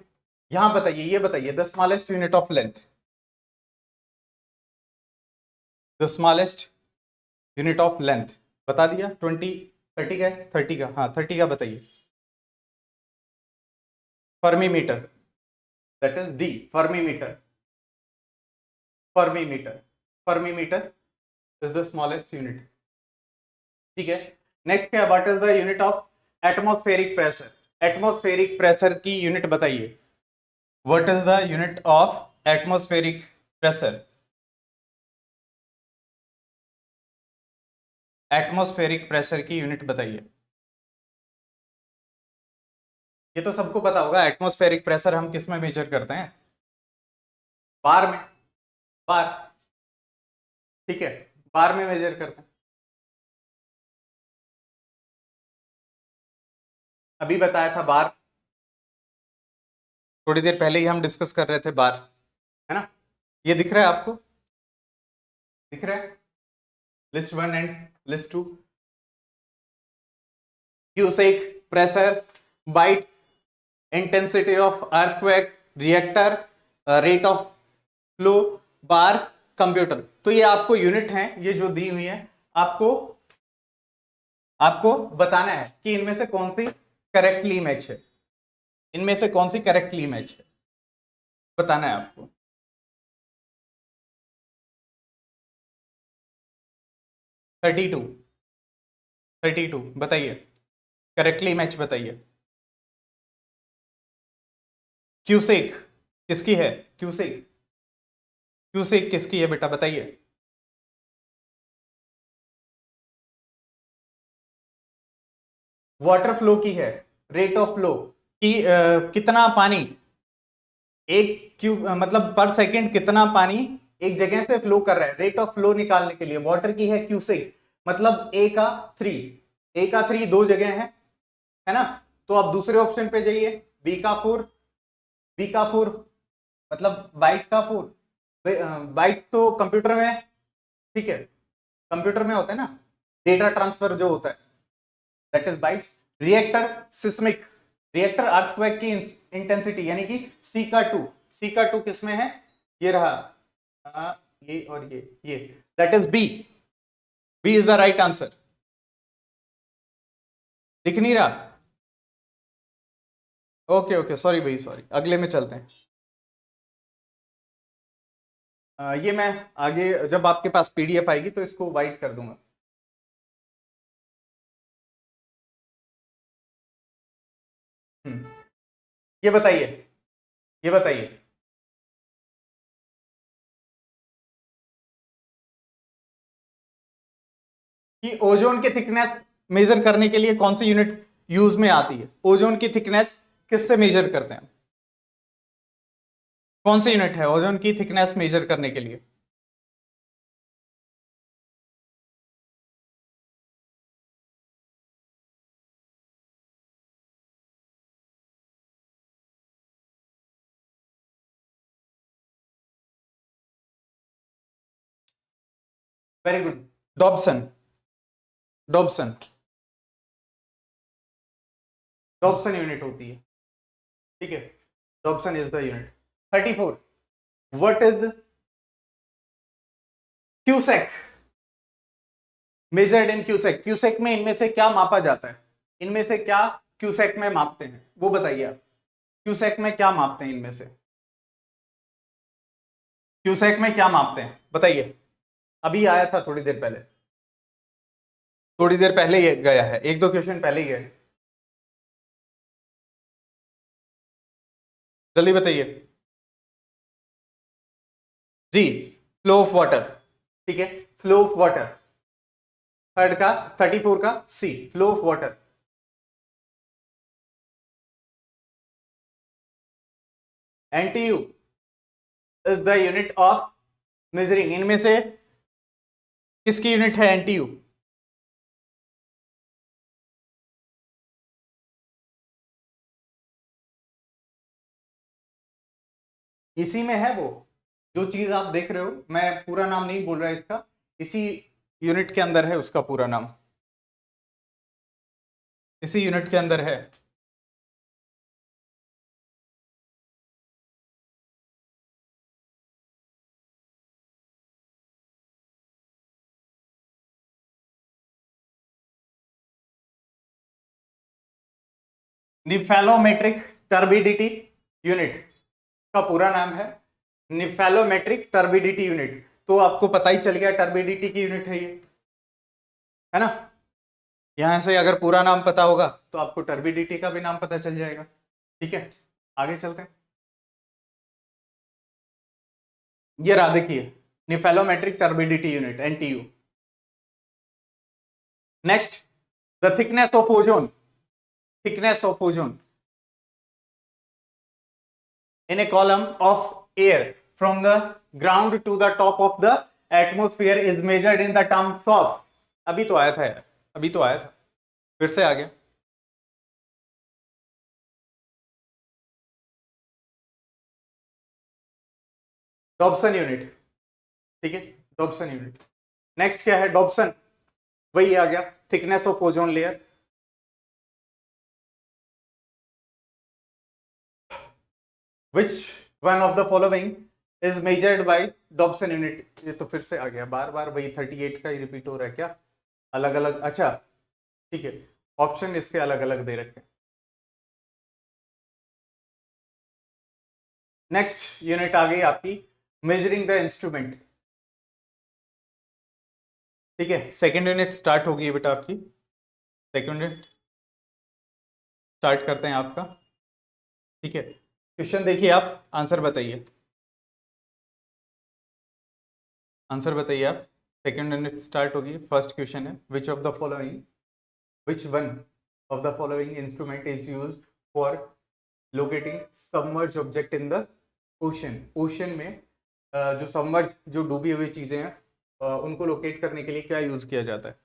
यहां बताइए, ये बताइए the smallest unit of length, the smallest unit of length बता दिया। 30 का है, 30 का, हाँ 30 का बताइए। फर्मीमीटर, that is D, फर्मीमीटर। फर्मीमीटर, फर्मीमीटर is the smallest unit. ठीक है, नेक्स्ट क्या, what is the unit of atmospheric pressure? Atmospheric pressure की यूनिट बताइए। What is the unit of atmospheric pressure? Atmospheric pressure की यूनिट बताइए। ये तो सबको पता होगा, एटमॉस्फेरिक प्रेशर हम किस में मेजर करते हैं? बार में, बार। ठीक है, बार में मेजर करते हैं। अभी बताया था बार, थोड़ी देर पहले ही हम डिस्कस कर रहे थे बार, है ना? ये दिख रहा है आपको? दिख रहा है? List 1 and list 2। Cusec, pressure, byte, intensity of earthquake, reactor, rate of flow, bar, computer. तो ये आपको यूनिट हैं, ये जो दी हुई है, आपको आपको बताना है कि इनमें से कौन सी करेक्टली मैच है, इनमें से कौन सी करेक्टली मैच है, बताना है आपको। थर्टी टू बताइए, करेक्टली मैच बताइए। क्यूसेक किसकी है? क्यूसेक, क्यूसेक किसकी है बेटा, बताइए। वाटर फ्लो की है। रेट ऑफ फ्लो की कितना पानी एक क्यूब, मतलब पर सेकंड कितना पानी एक जगह से फ्लो कर रहा है, रेट ऑफ फ्लो निकालने के लिए। वाटर की है क्यूसेक, मतलब ए का 3, ए का 3 दो जगह है ना? तो आप दूसरे ऑप्शन पे जाइए, बी का 4, बी का 4 मतलब बाइट का 4। बाइट तो कंप्यूटर में है, ठीक है, कंप्यूटर में होता है ना डेटा ट्रांसफर जो होता है, that is bytes. Reactor seismic, reactor earthquake की इंटेंसिटी यानी कि सी का 2, सी का 2 किसमें है? ये रहा, ये और ये that is B. B is the right answer. दिख नहीं रहा? ओके ओके, सॉरी भाई सॉरी, अगले में चलते हैं। ये मैं आगे जब आपके पास पीडीएफ आएगी तो इसको वाइट कर दूंगा। हम्म, ये बताइए, ये बताइए कि ओजोन की थिकनेस मेजर करने के लिए कौन सी यूनिट यूज में आती है? ओजोन की थिकनेस किससे मेजर करते हैं? कौन सी यूनिट है ओजोन की थिकनेस मेजर करने के लिए? Very good, Dobson. Dobson, Dobson unit होती है, ठीक है। Dobson is the unit. 34, what is cusec measured in cusec? Cusec में इनमें से क्या मापा जाता है? इनमें से क्या क्यूसेक में मापते हैं वो बताइए आप। क्यूसेक में क्या मापते हैं इनमें से? क्यूसेक में क्या मापते हैं बताइए। अभी आया था थोड़ी देर पहले, थोड़ी देर पहले ही गया है, एक दो क्वेश्चन पहले ही गए। जल्दी बताइए जी। फ्लो ऑफ वाटर, ठीक है, फ्लो ऑफ वाटर। थर्ड का 34 का C, flow of water. NTU is the unit of measuring. इनमें से किसकी यूनिट है एनटीयू? इसी में है वो जो चीज आप देख रहे हो, मैं पूरा नाम नहीं बोल रहा इसका, इसी यूनिट के अंदर है उसका पूरा नाम, इसी यूनिट के अंदर है। निफेलोमेट्रिक टर्बिडिटी यूनिट का पूरा नाम है निफेलोमेट्रिक टर्बिडिटी यूनिट। तो आपको पता ही चल गया टर्बिडिटी की यूनिट है ये, है ना। यहां से अगर पूरा नाम पता होगा तो आपको टर्बिडिटी का भी नाम पता चल जाएगा। ठीक है, आगे चलते हैं। ये रहा देखिए, nephelometric turbidity unit NTU. Next, the thickness of ozone. Thickness of ozone in a column of air from the ground to the top of the atmosphere is measured in the terms of। अभी तो आया था यार, अभी तो आया था, फिर से आ गया। डॉब्सन यूनिट, ठीक है, डॉब्सन यूनिट। नेक्स्ट क्या है? डॉब्सन, वही आ गया, thickness of ozone layer. Which one of the following is measured bye Dobson unit? ये तो फिर से आ गया, बार बार वही 38 का ही रिपीट हो रहा है क्या? अलग अलग, अच्छा ठीक है, ऑप्शन इसके अलग अलग दे रखे हैं। नेक्स्ट यूनिट आ गई आपकी मेजरिंग द इंस्ट्रूमेंट, ठीक है। सेकेंड यूनिट स्टार्ट होगी बेटा आपकी, सेकेंड यूनिट स्टार्ट करते हैं आपका, ठीक है। क्वेश्चन देखिए आप, आंसर बताइए, आंसर बताइए आप। सेकेंड यूनिट स्टार्ट होगी, फर्स्ट क्वेश्चन है विच of the following, which one of the following instrument is use for locating submerge object in the ocean. Ocean में जो सबमर्ज, जो डूबी हुई चीजें हैं, उनको लोकेट करने के लिए क्या यूज किया जाता है?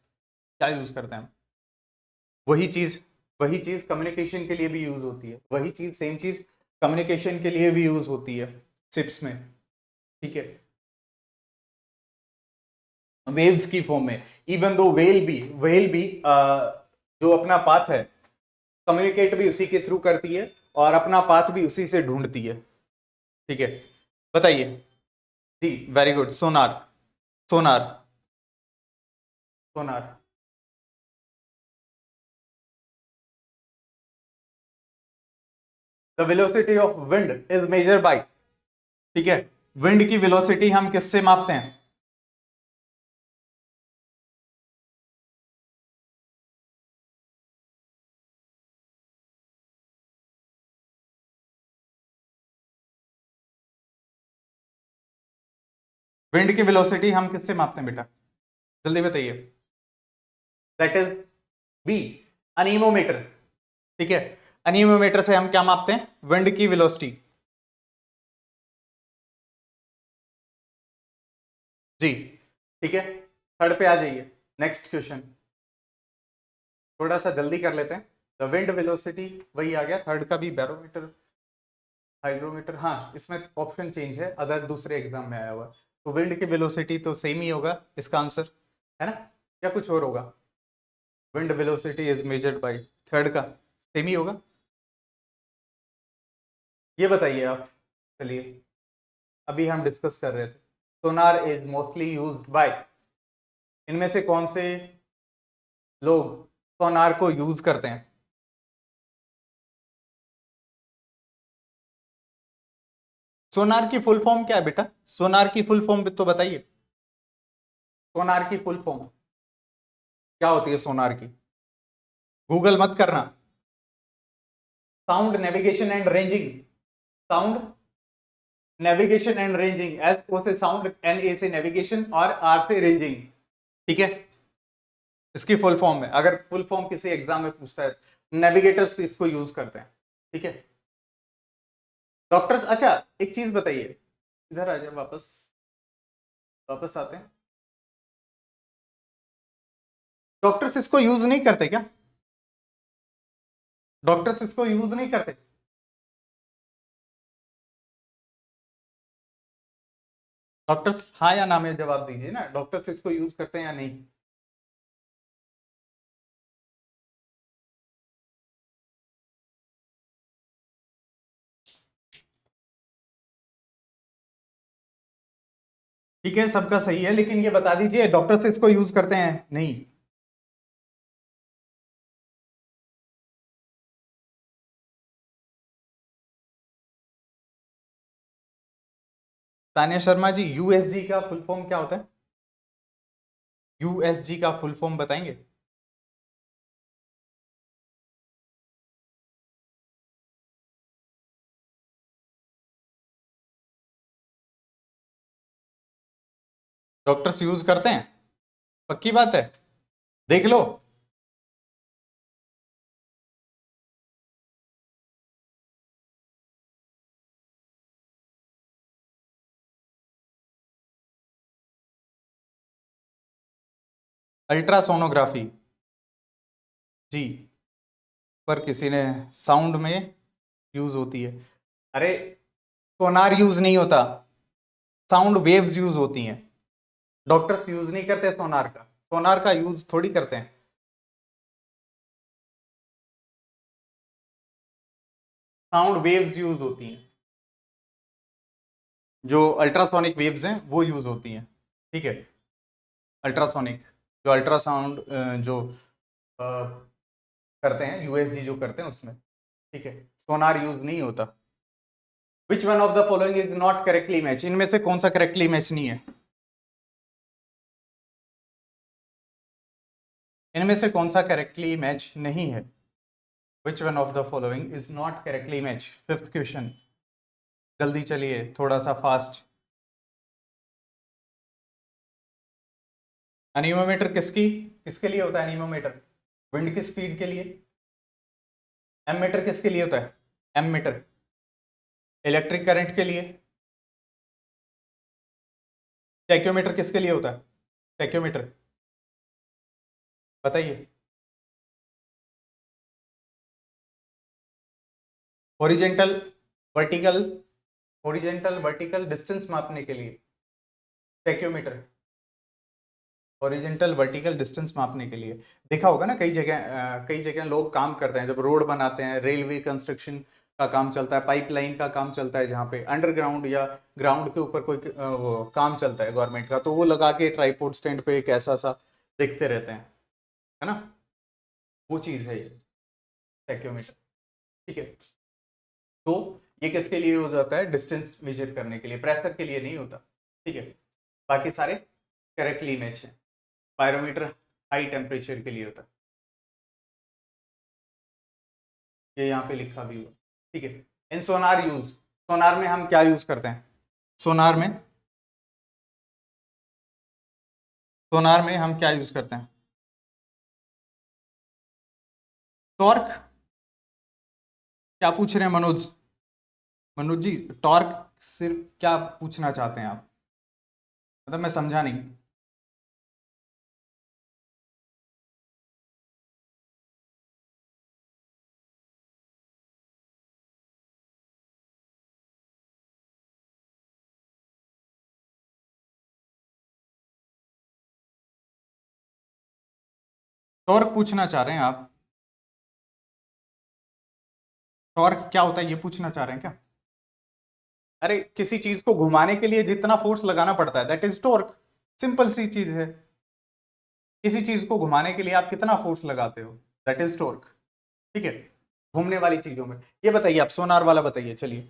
क्या यूज करते हैं हम? वही चीज, वही चीज कम्युनिकेशन के लिए भी यूज होती है, वही चीज, सेम चीज कम्युनिकेशन के लिए भी यूज होती है शिप्स में, ठीक है, वेव्स की फॉर्म में। इवन दो वेल भी जो अपना पाथ है कम्युनिकेट भी उसी के थ्रू करती है और अपना पाथ भी उसी से ढूंढती है, ठीक है। बताइए जी, very good, sonar. Sonar, sonar. The velocity of wind is measure by, ठीक है, विंड की वेलोसिटी हम किससे मापते हैं? विंड की वेलोसिटी हम किससे मापते हैं बेटा, जल्दी बताइए। दैट इज बी, अनीमोमीटर, ठीक है। अनीमोमीटर से हम क्या मापते हैं? विंड की वेलोसिटी। जी, ठीक है, थर्ड पे आ जाइए। नेक्स्ट क्वेश्चन थोड़ा सा जल्दी कर लेते हैं। द विंड वेलोसिटी, वही आ गया, थर्ड का भी बैरोमीटर, हाइग्रोमीटर, हाँ इसमें ऑप्शन चेंज है, अदर दूसरे एग्जाम में आया हुआ। तो विंड की वेलोसिटी तो सेम ही होगा इसका आंसर, है ना, या कुछ और होगा? Wind velocity is measured bye, third का सेम ही होगा। ये बताइए आप। चलिए, अभी हम डिस्कस कर रहे थे सोनार इज मोस्टली यूज्ड बाय, इनमें से कौन से लोग सोनार को यूज करते हैं? सोनार की फुल फॉर्म क्या है बेटा? सोनार की फुल फॉर्म तो बताइए। सोनार की फुल फॉर्म क्या होती है सोनार की? गूगल मत करना। Sound navigation and ranging, sound navigation and ranging, S O से साउंड, एन ए से नेविगेशन और आर से रेंजिंग, ठीक है। इसकी फुल फॉर्म है, अगर फुल फॉर्म किसी एग्जाम में पूछता है, नेविगेटर्स इसको यूज करते हैं, ठीक है। डॉक्टर्स, अच्छा एक चीज बताइए, इधर आ जाए, वापस वापस आते हैं। डॉक्टर्स इसको यूज नहीं करते क्या? डॉक्टर्स इसको यूज नहीं करते? डॉक्टर्स हाँ या ना में जवाब दीजिए ना, डॉक्टर्स इसको यूज करते हैं या नहीं? ठीक है, सबका सही है, लेकिन ये बता दीजिए डॉक्टर्स इसको यूज करते हैं नहीं? तानिया शर्मा जी, यूएसजी का फुल फॉर्म क्या होता है? यूएसजी का फुल फॉर्म बताएंगे? डॉक्टर्स यूज करते हैं, पक्की बात है, देख लो। अल्ट्रासोनोग्राफी, जी, पर किसी ने साउंड में यूज होती है। अरे सोनार यूज नहीं होता, साउंड वेव्स यूज होती हैं। डॉक्टर्स यूज नहीं करते सोनार का, सोनार का यूज थोड़ी करते हैं। साउंड वेव्स यूज होती हैं, जो अल्ट्रासोनिक वेव्स हैं वो यूज होती हैं, ठीक है। अल्ट्रासोनिक, जो अल्ट्रासाउंड जो करते हैं, यूएसजी जो करते हैं उसमें, ठीक है, सोनार यूज नहीं होता। विच one of the following is not correctly match, इनमें से कौन सा करेक्टली मैच नहीं है? इनमें से कौन सा करेक्टली मैच नहीं है? विच one of the following is not correctly match, fifth question, जल्दी चलिए थोड़ा सा फास्ट। एनीमोमीटर किसकी, किसके लिए होता है एनीमोमीटर? विंड की स्पीड के लिए। एमीटर किसके लिए होता है? एमीटर इलेक्ट्रिक करंट के लिए। टैक्योमीटर किसके लिए होता है? टैक्योमीटर बताइए। Horizontal vertical, horizontal vertical distance मापने के लिए टैक्योमीटर, हॉरिजेंटल वर्टिकल डिस्टेंस मापने के लिए। देखा होगा ना, कई जगह लोग काम करते हैं, जब रोड बनाते हैं, रेलवे कंस्ट्रक्शन का काम चलता है, पाइपलाइन का काम चलता है, जहाँ पे अंडरग्राउंड या ग्राउंड के ऊपर कोई वो काम चलता है गवर्नमेंट का, तो वो लगा के ट्राईपोड स्टैंड पे एक ऐसा सा देखते रहते हैं, है ना, वो चीज़ है ये टैक्योमीटर। ठीक है, तो ये किसके लिए हो जाता है, डिस्टेंस मेजर करने के लिए, प्रेशर के लिए नहीं होता। ठीक है, बाकी सारे करेक्टली मैच है। पायरोमीटर हाई टेम्परेचर के लिए होता है, ये यहाँ पे लिखा भी हुआ। ठीक है, इन सोनार यूज, सोनार में हम क्या यूज करते हैं, सोनार में, सोनार में हम क्या यूज करते हैं, टॉर्क। क्या पूछ रहे हैं मनोज, मनोज जी टॉर्क सिर्फ क्या पूछना चाहते हैं आप, मतलब मैं समझा नहीं। टॉर्क पूछना चाह रहे हैं आप, टॉर्क क्या होता है ये पूछना चाह रहे हैं क्या? अरे किसी चीज को घुमाने के लिए जितना फोर्स लगाना पड़ता है दैट इज टॉर्क, सिंपल सी चीज है। किसी चीज को घुमाने के लिए आप कितना फोर्स लगाते हो, दैट इज टॉर्क। ठीक है, घूमने वाली चीजों में। ये बताइए आप सोनार वाला बताइए, चलिए।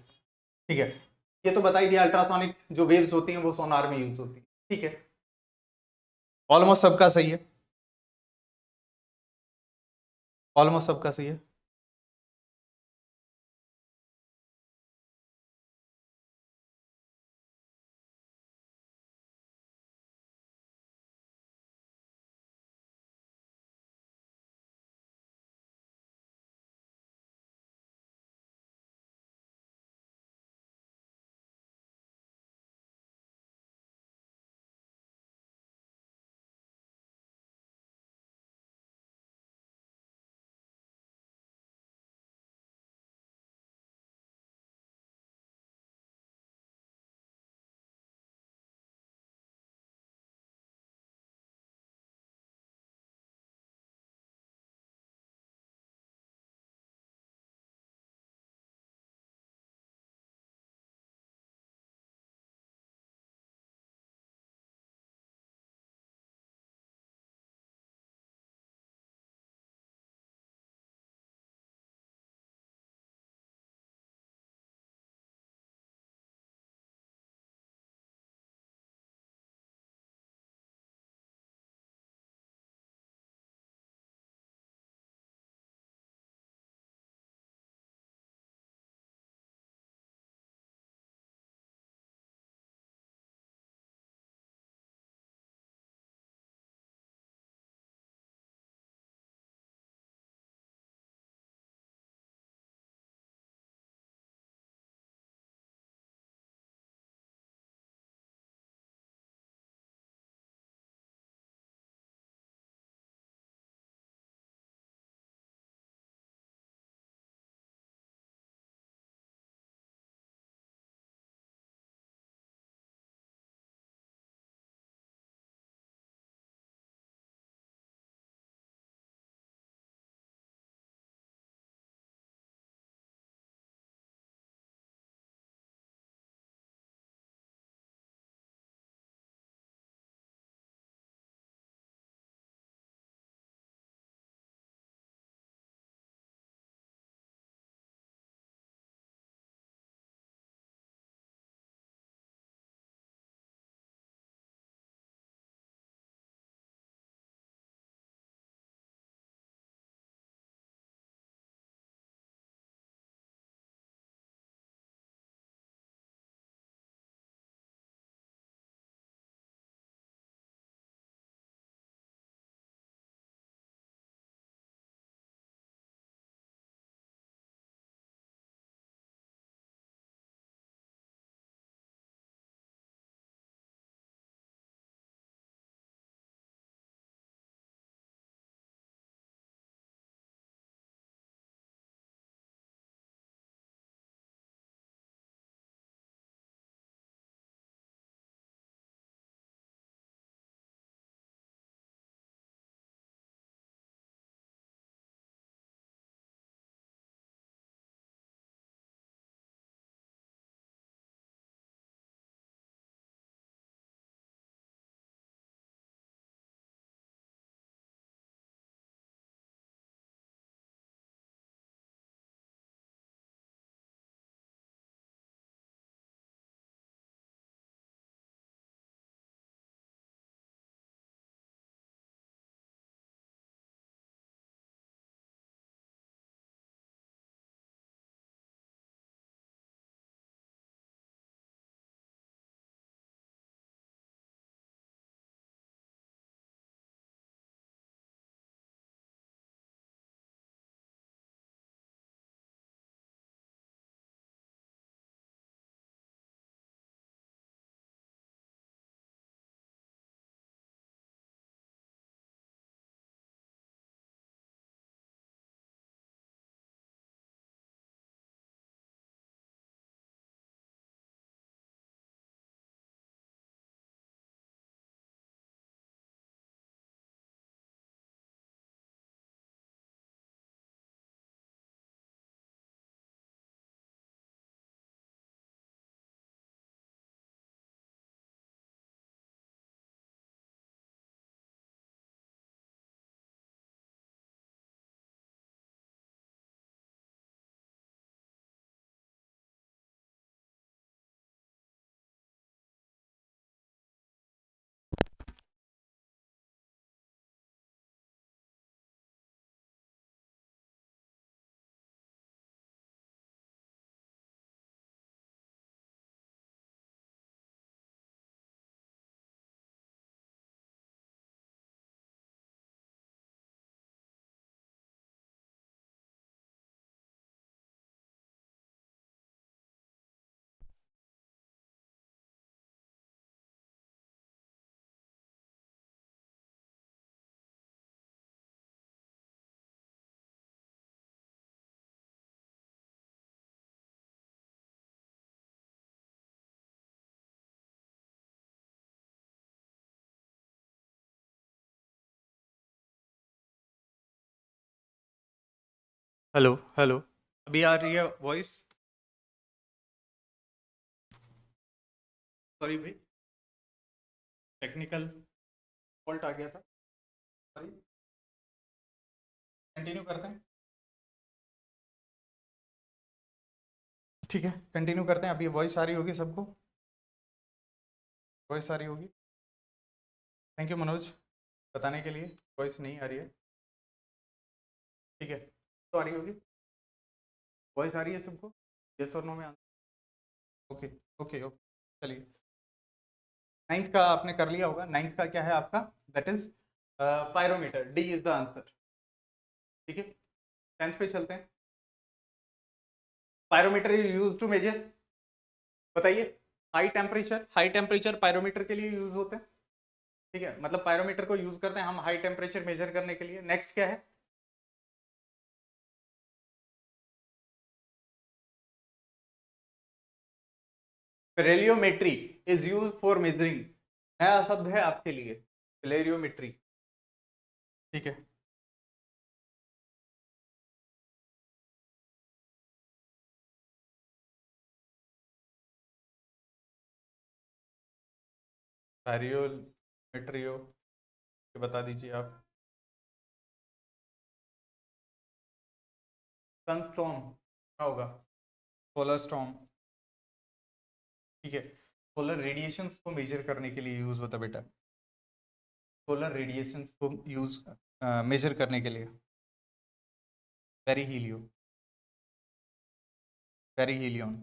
ठीक है, ये तो बता ही दिया, अल्ट्रासोनिक जो वेव्स होती हैं वो सोनार में यूज होती है। ठीक है, ऑलमोस्ट सबका सही है, ऑलमोस्ट सबका सही है। हेलो हेलो, अभी आ रही है वॉइस? सॉरी भाई, टेक्निकल फॉल्ट आ गया था। सॉरी, कंटिन्यू करते हैं। ठीक है, कंटिन्यू करते हैं। अभी वॉइस आ रही होगी सबको, वॉइस आ रही होगी। थैंक यू मनोज बताने के लिए। वॉइस नहीं आ रही है, ठीक है, तो आ रही होगी। वॉइस आ रही है सबको? यस और नो में आंसर। ओके ओके ओके, चलिए। नाइन्थ का आपने कर लिया होगा। नाइन्थ का क्या है आपका? That is pyrometer. D is the answer. ठीक है, टेंथ पे चलते हैं। पायरोमीटर यूज टू मेजर, बताइए। हाई टेम्परेचर पायरोमीटर के लिए यूज होते हैं। ठीक है, मतलब पायरोमीटर को यूज करते हैं हम हाई टेम्परेचर मेजर करने के लिए। नेक्स्ट क्या है? रेलियोमेट्री इज यूज फॉर मेजरिंग। नया शब्द है आपके लिए, रेलियोमेट्री। ठीक है, बैरियोमेट्री हो, ये बता दीजिए आप। सनस्टॉर्म क्या होगा? Solar storm. ठीक है, सोलर रेडिएशंस को मेजर करने के लिए यूज होता है बेटा। सोलर रेडिएशंस को यूज मेजर करने के लिए। पेरीहीलियो, perihelion.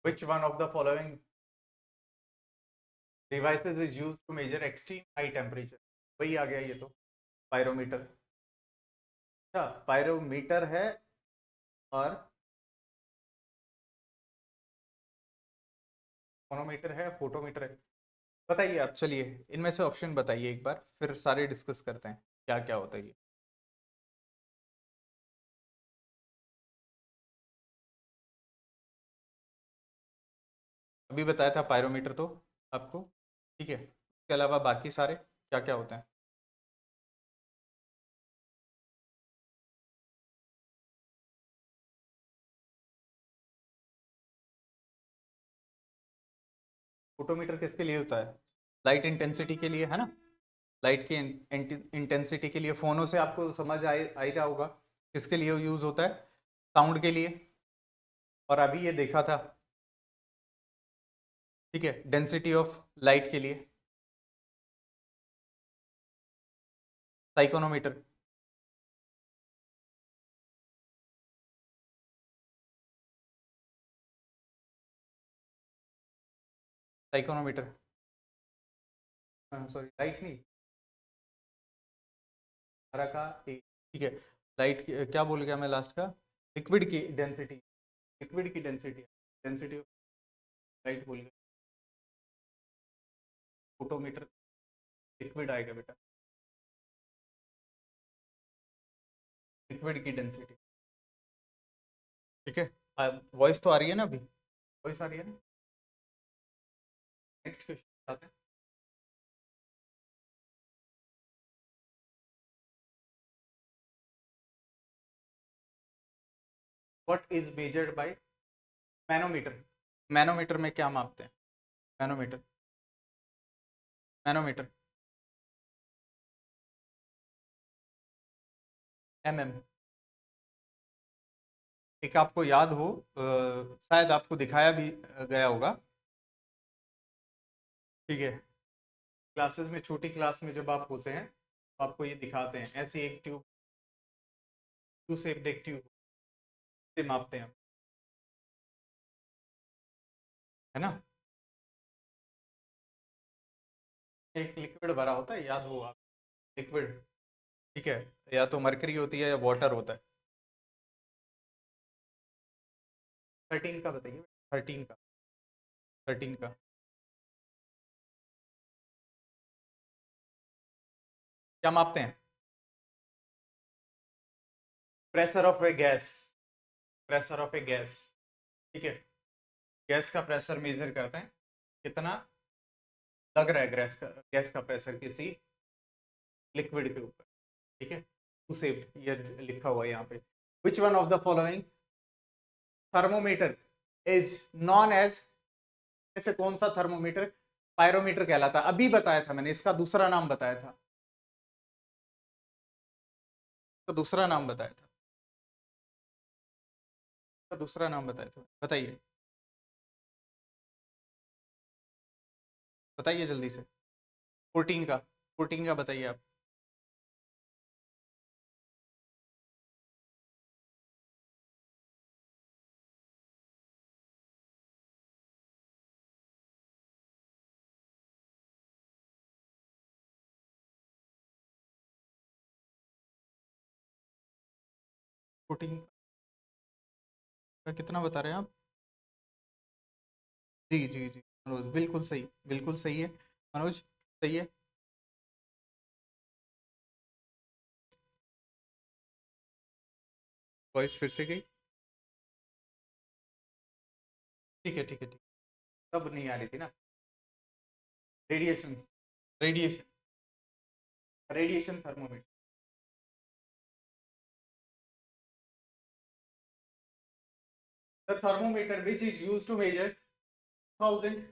Which one of the following devices is used to measure extreme high temperature? वही आ गया ये तो, पायरोमीटर। अच्छा, पायरोमीटर है और फोनोमीटर है, फोटोमीटर है। बताइए आप, चलिए इनमें से ऑप्शन बताइए एक बार, फिर सारे डिस्कस करते हैं क्या क्या होता है ये। अभी बताया था पायरोमीटर तो आपको, ठीक है। इसके अलावा बाकी सारे क्या क्या होते हैं? फोटोमीटर किसके लिए होता है? लाइट इंटेंसिटी के लिए, है ना। लाइट की इंटेंसिटी के लिए। फोनों से आपको समझ आ ही रहा होगा किसके लिए यूज होता है। साउंड के लिए। और अभी ये देखा था, ठीक है, डेंसिटी ऑफ लाइट के लिए। साइकोनोमीटर। साइकोनोमीटर, सॉरी लाइट नहीं, हरा का ए, ठीक है। लाइट क्या बोल गया मैं लास्ट का? लिक्विड की डेंसिटी, लिक्विड की डेंसिटी, डेंसिटी ऑफ लाइट बोल गया। फोटोमीटर लिक्विड आएगा बेटा, लिक्विड की डेंसिटी। ठीक है, वॉइस तो आ रही है ना अभी? वॉइस आ रही है ना? नेक्स्ट क्वेश्चन आते हैं। What is measured bye manometer? Manometer में क्या मापते हैं? Manometer, manometer, MM. एक आपको याद हो, शायद आपको दिखाया भी गया होगा। ठीक है, क्लासेस में, छोटी क्लास में जब आप होते हैं तो आपको ये दिखाते हैं, ऐसी एक ट्यूब, टू शेप्ड एक ट्यूब से मापते हैं, है ना। एक लिक्विड भरा होता है, याद हो आप, लिक्विड। ठीक है, या तो मरकरी होती है या वाटर होता है। 13 का बताइए, 13 का, 13 का। क्या मापते हैं? Pressure of A gas, pressure of A gas. ठीक है, गैस का प्रेशर मेजर करते हैं, कितना लग रहा है गैस का प्रेशर किसी लिक्विड के ऊपर, ठीक है, उसे ये लिखा हुआ है यहाँ पे। Which one of the following thermometer is known as, ऐसे कौन सा थर्मोमीटर पायरोमीटर कहलाता है? अभी बताया था मैंने, इसका दूसरा नाम बताया था, तो दूसरा नाम बताया था, तो दूसरा नाम बताया था, बताइए बताइए जल्दी से। 14 का, 14 का बताइए आप। फोर्टीन का कितना बता रहे हैं आप? जी जी जी मनोज, बिल्कुल सही, बिल्कुल सही है मनोज, सही है। वॉइस फिर से गई। ठीक है ठीक है ठीक, तब नहीं आ रही थी ना। Radiation, radiation, radiation thermometer. The thermometer which is use to measure thousand,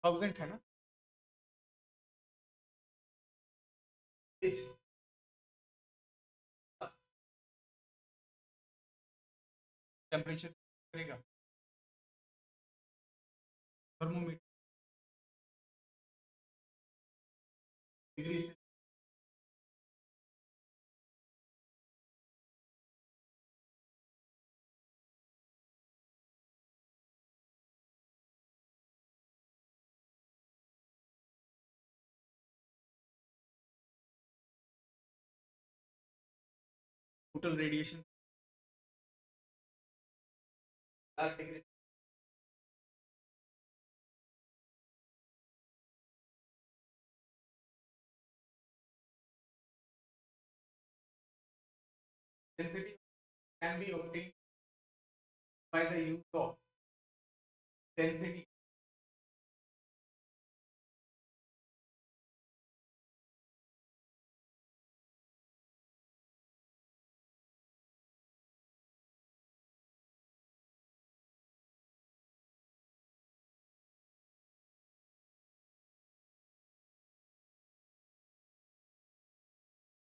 thousand है ना, इज टेम्परेचर करेगा thermometer degree. Total radiation degree. Density can be obtained by the use of density।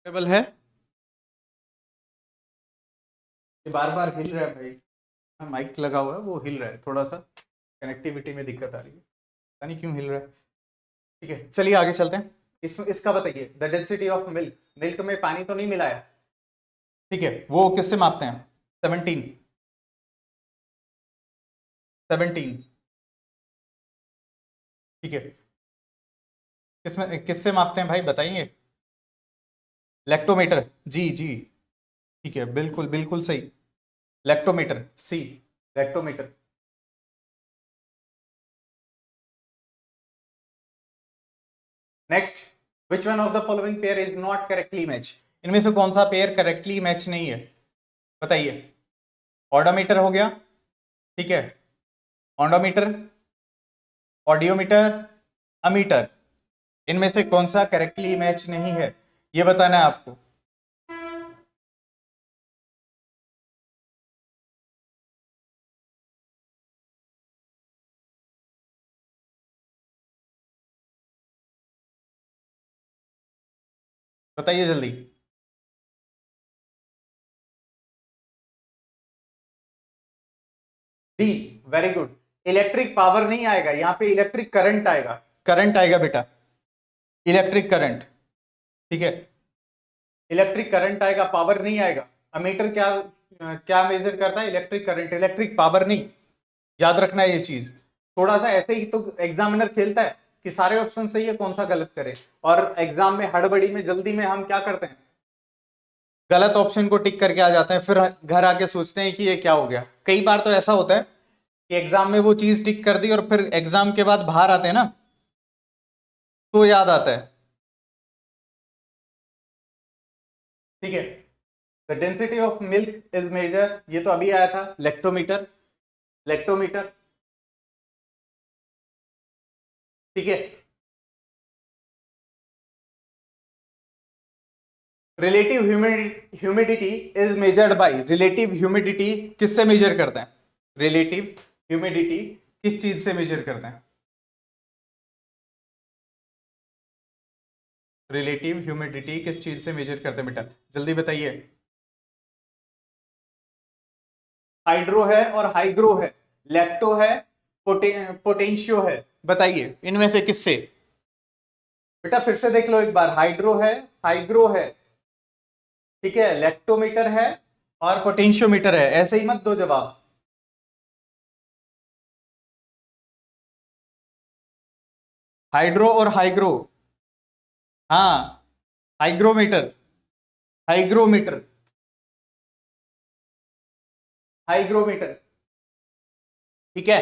Table है, ये बार बार हिल रहा है भाई, माइक लगा हुआ है वो हिल रहा है, थोड़ा सा कनेक्टिविटी में दिक्कत आ रही है, पता नहीं क्यों हिल रहा है। ठीक है चलिए आगे चलते हैं। इसका बताइए, the density of milk, milk में पानी तो नहीं मिलाया, ठीक है, वो किससे मापते हैं? 17, 17, ठीक है, किसमें किससे मापते हैं भाई बताइए? लैक्टोमीटर, जी जी, ठीक है, बिल्कुल बिल्कुल सही, lactometer, C, lactometer. Next, which one of the following pair is not correctly match, इनमें से कौन सा पेयर करेक्टली मैच नहीं है, बताइए? ऑडोमीटर हो गया, ठीक है, ऑडोमीटर, ऑडियोमीटर, अमीटर, इनमें से कौन सा करेक्टली मैच नहीं है, ये बताना है आपको। बताइए जल्दी। D, very good, electric power नहीं आएगा यहाँ पे, इलेक्ट्रिक करंट आएगा, करंट आएगा बेटा, इलेक्ट्रिक करंट, ठीक है, इलेक्ट्रिक करंट आएगा, पावर नहीं आएगा। अमीटर क्या क्या मेजर करता है? इलेक्ट्रिक करंट, इलेक्ट्रिक पावर नहीं, याद रखना है ये चीज। थोड़ा सा ऐसे ही तो एग्जामिनर खेलता है कि सारे ऑप्शन सही है, कौन सा गलत करे, और एग्जाम में हड़बड़ी में जल्दी में हम क्या करते हैं, गलत ऑप्शन को टिक करके आ जाते हैं, फिर घर आके सोचते हैं कि ये क्या हो गया। कई बार तो ऐसा होता है कि एग्जाम में वो चीज टिक कर दी और फिर एग्जाम के बाद बाहर आते हैं ना, तो याद आता है, ठीक है। The density of milk is measure, ये तो अभी आया था, लेक्टोमीटर, लेक्टोमीटर, ठीक है। Relative humidity is measured by, relative humidity किससे मेजर करते हैं? रिलेटिव ह्यूमिडिटी किस चीज से मेजर करते हैं? रिलेटिव ह्यूमिडिटी किस चीज से मेजर करते हैं बेटा, जल्दी बताइए। हाइड्रो है और हाइग्रो है, लैक्टो है, पोटेंशियो है, बताइए इनमें से किससे? बेटा फिर से देख लो एक बार, हाइड्रो है, हाइग्रो है, ठीक है, लैक्टोमीटर है और पोटेंशियोमीटर है, ऐसे ही मत दो जवाब। हाइड्रो और हाइग्रो, हाँ, हाइग्रोमीटर, हाइग्रोमीटर, हाइग्रोमीटर, ठीक है।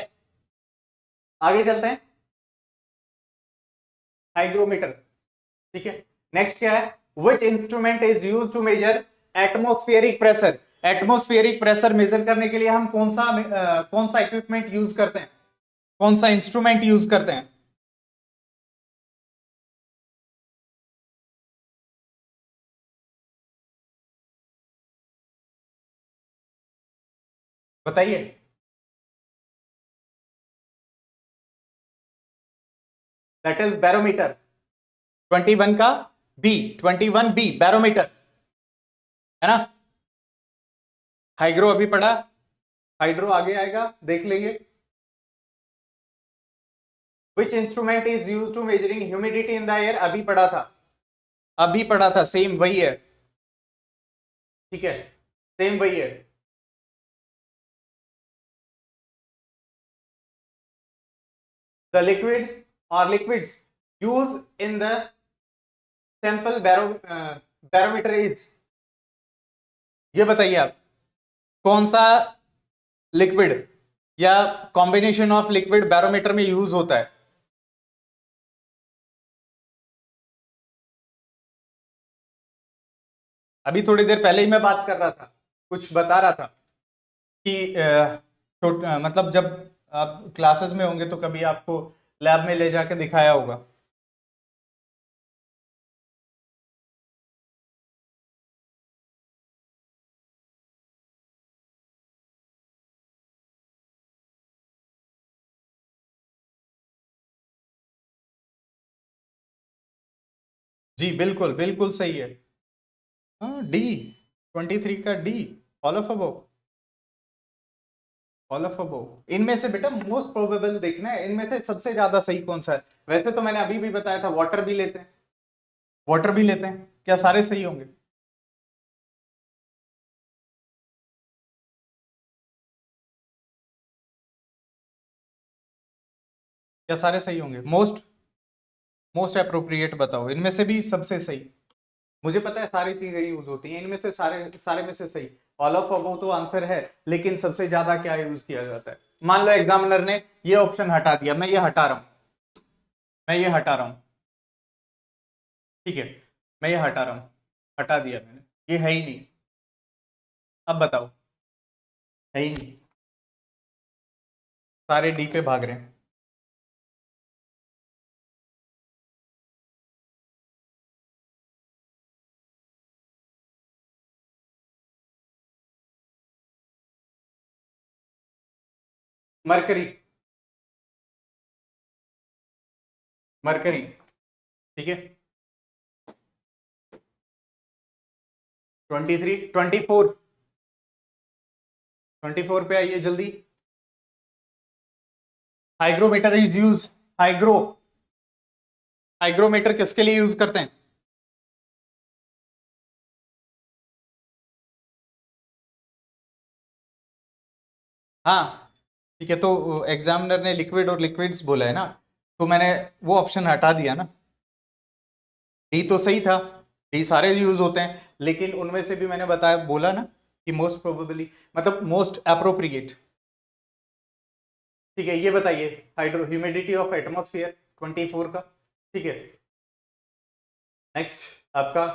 आगे चलते हैं, हाइग्रोमीटर, ठीक है। नेक्स्ट क्या है? Which instrument is use to measure atmospheric pressure? Atmospheric pressure measure करने के लिए हम कौन सा इक्विपमेंट यूज करते हैं, कौन सा इंस्ट्रूमेंट यूज करते हैं? बताइए। दैट इज बैरोमीटर, 21 का बी, 21 बी बैरोमीटर, है ना। हाइग्रो अभी पढ़ा, हाइड्रो आगे आएगा, देख लेंगे। Which instrument is use to measuring humidity in the air, अभी पढ़ा था, अभी पढ़ा था, सेम वही है, ठीक है, सेम वही है। द लिक्विड और liquids use in the sample barometer is, ये बताइए आप, कौन सा लिक्विड या कॉम्बिनेशन ऑफ लिक्विड बैरोमीटर में यूज होता है? अभी थोड़ी देर पहले ही मैं बात कर रहा था, कुछ बता रहा था कि मतलब जब आप क्लासेस में होंगे तो कभी आपको लैब में ले जाके दिखाया होगा। जी बिल्कुल, बिल्कुल सही है। हाँ डी, 23 का D, all of above, all of above. इनमें से बेटा मोस्ट प्रोबेबल देखना है, इनमें से सबसे ज्यादा सही कौन सा है। वैसे तो मैंने अभी भी बताया था वाटर भी लेते हैं, वाटर भी लेते हैं, क्या सारे सही होंगे? क्या सारे सही होंगे? मोस्ट, मोस्ट अप्रोप्रिएट बताओ इनमें से भी सबसे सही। मुझे पता है सारी चीजें यूज होती हैं, इनमें से सारे सारे में से सही ऑल ऑफ अबव तो आंसर है, लेकिन सबसे ज्यादा क्या यूज किया जाता है? मान लो एग्जामिनर ने ये ऑप्शन हटा दिया, मैं ये हटा रहा हूं, मैं ये हटा रहा हूं, ठीक है, मैं ये हटा रहा हूं, हटा दिया मैंने, ये है ही नहीं, अब बताओ, है ही नहीं, सारे डी पे भाग रहे हैं। मरकरी, मरकरी, ठीक है। 23, 24, 24 पे आइए जल्दी। Hygrometer is use, hygro, hygrometer किसके लिए यूज करते हैं? हाँ ठीक है, तो एग्जामिनर ने लिक्विड और लिक्विड्स बोला है ना, तो मैंने वो ऑप्शन हटा दिया ना। डी तो सही था, डी सारे यूज होते हैं, लेकिन उनमें से भी मैंने बताया, बोला ना कि मोस्ट प्रोबेबली, मतलब मोस्ट अप्रोप्रिएट, ठीक है। ये बताइए हाइड्रो ह्यूमिडिटी ऑफ एटमोस्फियर 24 का, ठीक है। नेक्स्ट आपका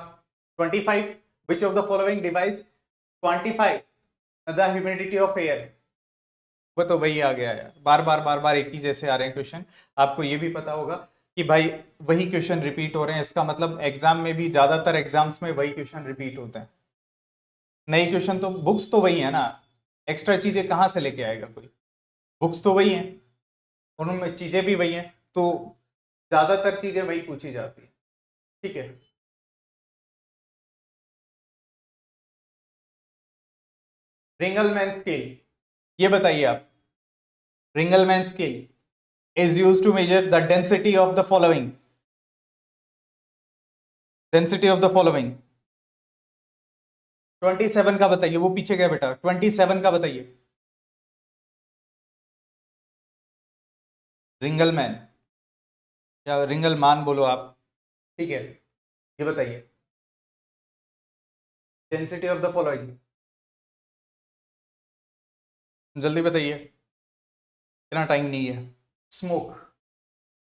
25, विच of the following device quantify the humidity of air? वो तो वही आ गया यार, बार बार एक ही जैसे आ रहे हैं क्वेश्चन। आपको ये भी पता होगा कि भाई वही क्वेश्चन रिपीट हो रहे हैं, इसका मतलब एग्जाम में भी ज्यादातर एग्जाम्स में वही क्वेश्चन रिपीट होते हैं। नई क्वेश्चन तो बुक्स तो वही है ना, एक्स्ट्रा चीजें कहाँ से लेके आएगा कोई, बुक्स तो वही हैं, उनमें चीजें भी वही हैं, तो ज्यादातर चीजें वही पूछी जाती है। ठीक है। रिंगलमैन स्केल, ये बताइए आप, Ringelmann scale is use to measure the density of the following, density of the following. 27 का बताइए, वो पीछे गया बेटा, 27 का बताइए। रिंगलमैन या रिंगलमान बोलो आप, ठीक है, ये बताइए डेंसिटी ऑफ द फॉलोइंग, जल्दी बताइए, इतना टाइम नहीं है। स्मोक,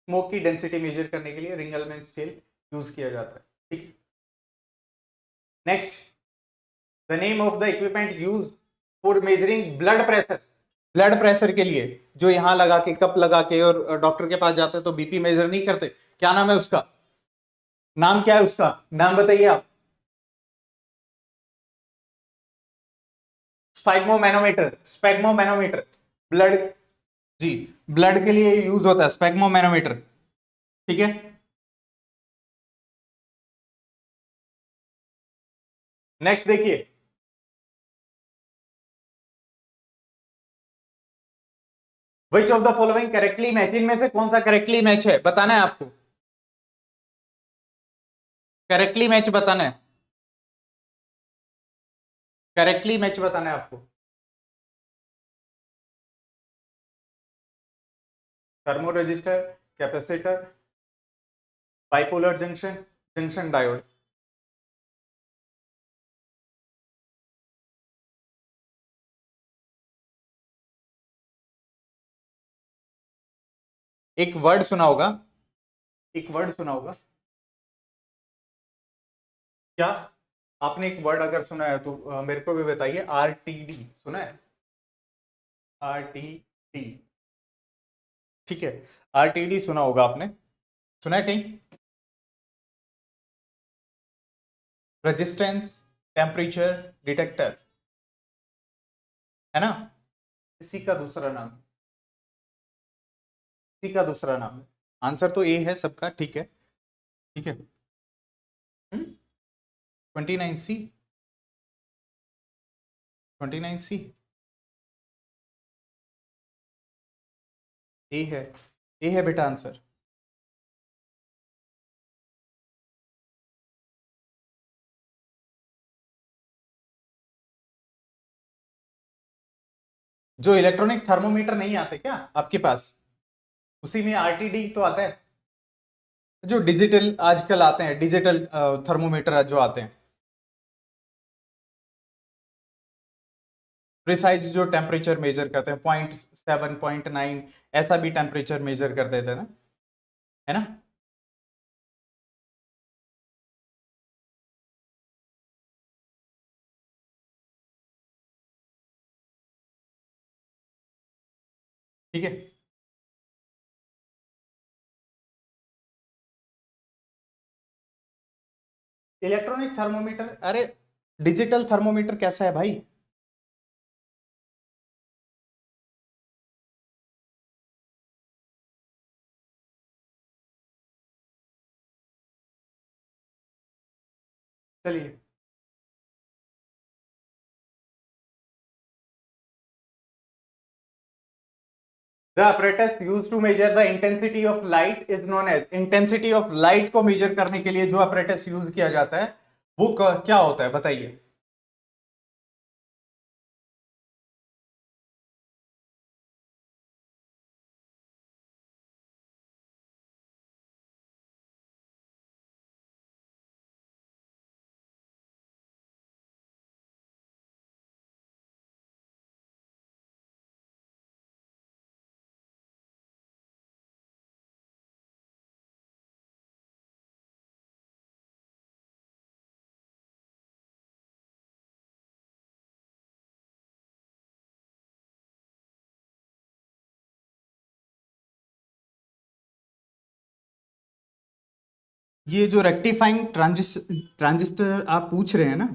स्मोक की डेंसिटी मेजर करने के लिए रिंगलमैन स्केल यूज किया जाता है। ठीक है। Next, the name of the equipment use for measuring blood pressure, blood pressure के लिए जो यहां लगा के, कप लगा के और डॉक्टर के पास जाते हैं तो बीपी मेजर नहीं करते, क्या नाम है उसका, नाम क्या है उसका, नाम बताइए आप। स्पैग्मोमैनोमीटर, स्पैग्मोमैनोमीटर, ब्लड, जी, ब्लड के लिए यूज होता है स्पैग्मोमैनोमीटर। ठीक है। नेक्स्ट देखिए, विच of the following correctly match, इनमें से कौन सा करेक्टली मैच है बताना है आपको, करेक्टली मैच बताना है, करेक्टली मैच बताना है आपको। Thermo register, capacitor, bipolar junction, junction diode. एक वर्ड सुना होगा, एक वर्ड सुना होगा, क्या आपने एक वर्ड अगर सुना है तो मेरे को भी बताइए, आरटीडी सुना है, आरटीडी, ठीक है, आरटीडी सुना होगा आपने, सुना है कहीं, रेजिस्टेंस टेम्परेचर डिटेक्टर, है ना, इसी का दूसरा नाम, इसी का दूसरा नाम है, आंसर तो ए है सबका, ठीक है, ठीक है। 29C, 29C ए है, ए है बेटा आंसर। जो इलेक्ट्रॉनिक थर्मोमीटर नहीं आते क्या आपके पास, उसी में आरटीडी तो आता है, जो डिजिटल आजकल आते हैं, डिजिटल थर्मोमीटर जो आते हैं, प्रिसाइज जो टेम्परेचर मेजर करते हैं, 0.7 0.9 ऐसा भी टेम्परेचर मेजर कर देते हैं ना, है ना। ठीक है। इलेक्ट्रॉनिक थर्मोमीटर, अरे डिजिटल थर्मोमीटर कैसा है भाई, चलिए, the apparatus used to measure the intensity of light is known as, intensity of light को मेजर करने के लिए जो apparatus यूज किया जाता है वो क्या होता है बताइए। ये जो रेक्टिफाइंग ट्रांजिस्टर आप पूछ रहे हैं ना,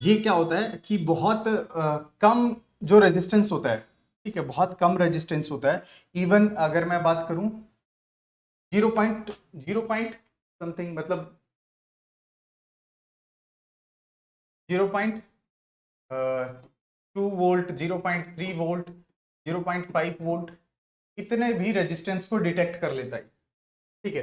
ये क्या होता है कि बहुत कम जो रेजिस्टेंस होता है, ठीक है, बहुत कम रेजिस्टेंस होता है। इवन अगर मैं बात करूं 0.0 समथिंग, मतलब 0.2 वोल्ट, 0.3 वोल्ट, 0.5 वोल्ट, इतने भी रेजिस्टेंस को डिटेक्ट कर लेता है, ठीक है।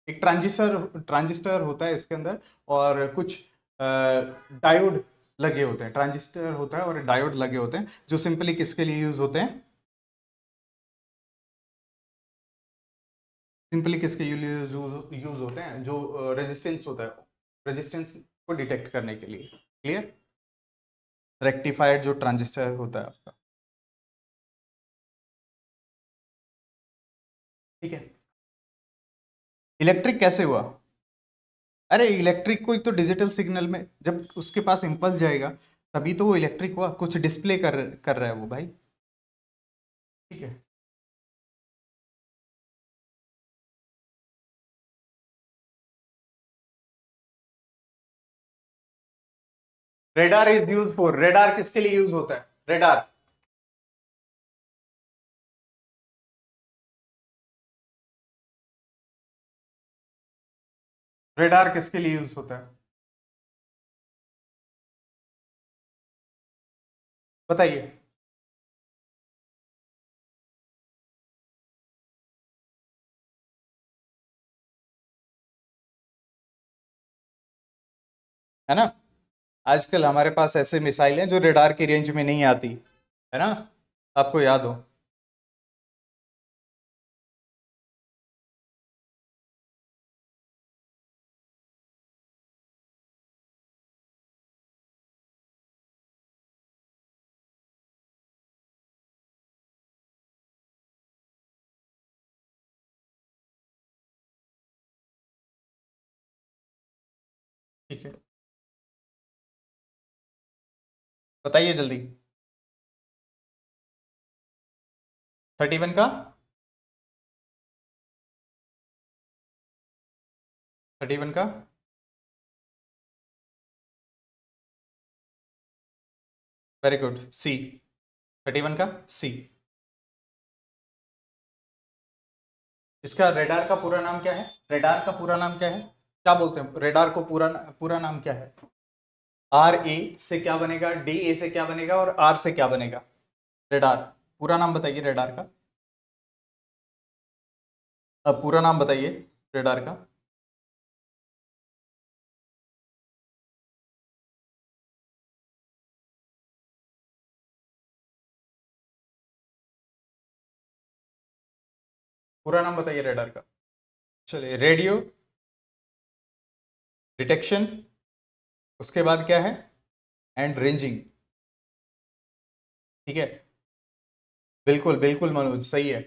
एक ट्रांजिस्टर ट्रांजिस्टर होता है इसके अंदर, और कुछ डायोड लगे होते हैं। ट्रांजिस्टर होता है और डायोड लगे होते हैं, जो सिंपली किसके लिए यूज होते हैं, सिंपली किसके लिए यूज होते हैं, जो रेजिस्टेंस होता है, रेजिस्टेंस को डिटेक्ट करने के लिए। क्लियर? रेक्टिफाइड जो ट्रांजिस्टर होता है आपका, ठीक है। इलेक्ट्रिक कैसे हुआ? अरे इलेक्ट्रिक कोई तो डिजिटल सिग्नल में जब उसके पास इम्पल्स जाएगा, तभी तो वो इलेक्ट्रिक हुआ। कुछ डिस्प्ले कर रहा है वो भाई, ठीक है। Radar is use for, radar किसके लिए यूज होता है? रेडार, रेडार किसके लिए यूज होता है, बताइए। है ना, आजकल हमारे पास ऐसे मिसाइल हैं जो रेडार की रेंज में नहीं आती, है ना, आपको याद हो। ठीक है, बताइए जल्दी। 31 का, 31 का, वेरी गुड, सी। 31 का सी। इसका रेडार का पूरा नाम क्या है? रेडार का पूरा नाम क्या है? क्या बोलते हैं रेडार को? पूरा पूरा नाम क्या है? आर ए से क्या बनेगा, डी ए से क्या बनेगा, और आर से क्या बनेगा? रेडार, पूरा नाम बताइए रेडार का। अब पूरा नाम बताइए रेडार का। पूरा नाम बताइए रेडार का। चलिए, रेडियो डिटेक्शन, उसके बाद क्या है, एंड रेंजिंग, ठीक है। बिल्कुल बिल्कुल मनोज, सही है,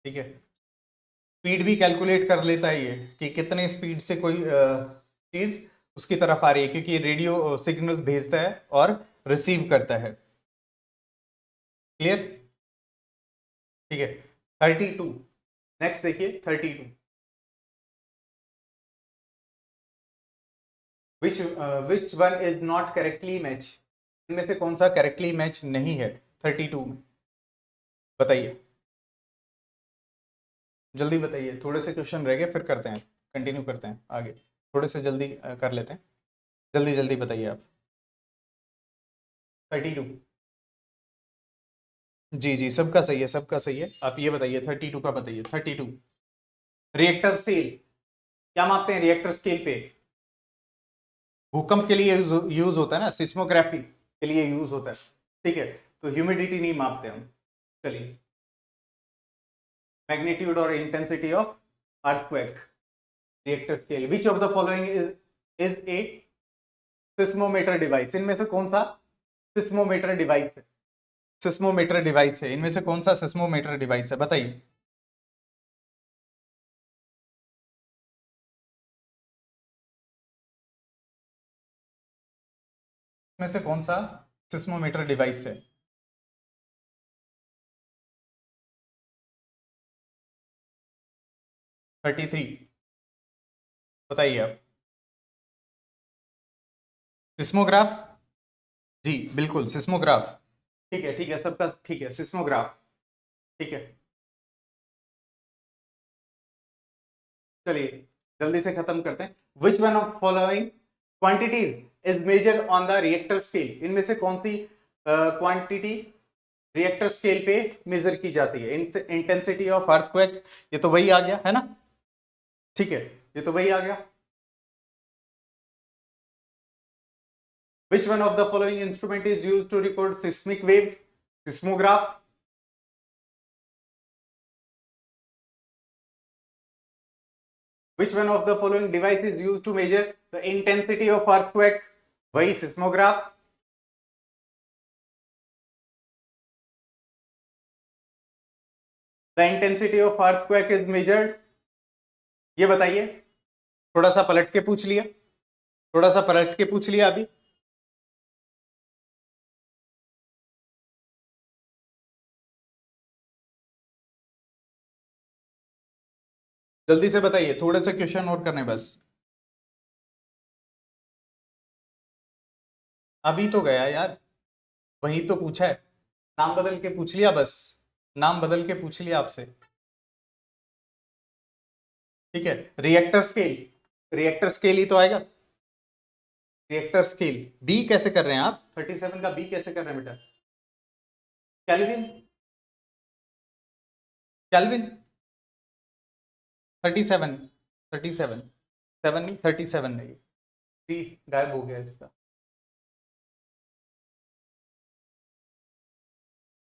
ठीक है। स्पीड भी कैलकुलेट कर लेता है ये, कि कितने स्पीड से कोई चीज उसकी तरफ आ रही है, क्योंकि रेडियो सिग्नल भेजता है और रिसीव करता है। क्लियर? ठीक है। 32, नेक्स्ट देखिए 32। Which which one is not correctly match, इनमें से कौन सा करेक्टली मैच नहीं है 32 में? बताइए, जल्दी बताइए, थोड़े से क्वेश्चन रह गए, फिर करते हैं, कंटिन्यू करते हैं आगे। थोड़े से जल्दी कर लेते हैं, जल्दी जल्दी बताइए आप। 32, जी जी, सबका सही है, सबका सही है। आप ये बताइए 32 का बताइए। 32, रिएक्टर स्केल, क्या मापते हैं रिएक्टर स्केल पे? भूकंप के लिए यूज होता है ना, सिस्मोग्राफी के लिए यूज होता है, ठीक है। तो ह्यूमिडिटी नहीं मापते हम। चलिए, मैग्नीट्यूड और intensity of earthquake, Richter scale, which of the following is a seismometer device, इनमें से कौन सा सिस्मोमीटर डिवाइस है? सिस्मोमीटर डिवाइस है, इनमें से कौन सा सिस्मोमीटर डिवाइस है, बताइए। इसमें से कौन सा सिस्मोमीटर डिवाइस है? 33, बताइए आप। सिस्मोग्राफ, जी बिल्कुल सिस्मोग्राफ। ठीक है सबका ठीक है, सिस्मोग्राफ। ठीक है, चलिए जल्दी से खत्म करते हैं। विच one of following quantities is major on the Richter scale, इनमें से कौन सी क्वांटिटी रिएक्टर स्केल पे मेजर की जाती है? इंटेंसिटी ऑफ अर्थक्वेक, ये तो वही आ गया है ना, ठीक है, ये तो वही आ गया। Which one of the following instrument is used to record seismic waves? Seismograph. Which one of the following device is used to measure the intensity of earthquake? वही seismograph. The intensity of earthquake is measured. ये बताइए, थोड़ा सा पलट के पूछ लिया, थोड़ा सा पलट के पूछ लिया अभी। जल्दी से बताइए, थोड़े से क्वेश्चन और करने बस। अभी तो गया यार, वही तो पूछा है, नाम बदल के पूछ लिया बस, नाम बदल के पूछ लिया आपसे। ठीक है, रिएक्टर स्केल, रिएक्टर स्केल ही तो आएगा। रिएक्टर स्केल बी कैसे कर रहे हैं आप? 37 का बी कैसे कर रहे हैं बेटा? केल्विन, केल्विन 37, 37, 7 नहीं 37 नहीं, 3 गायब हो गया इसका।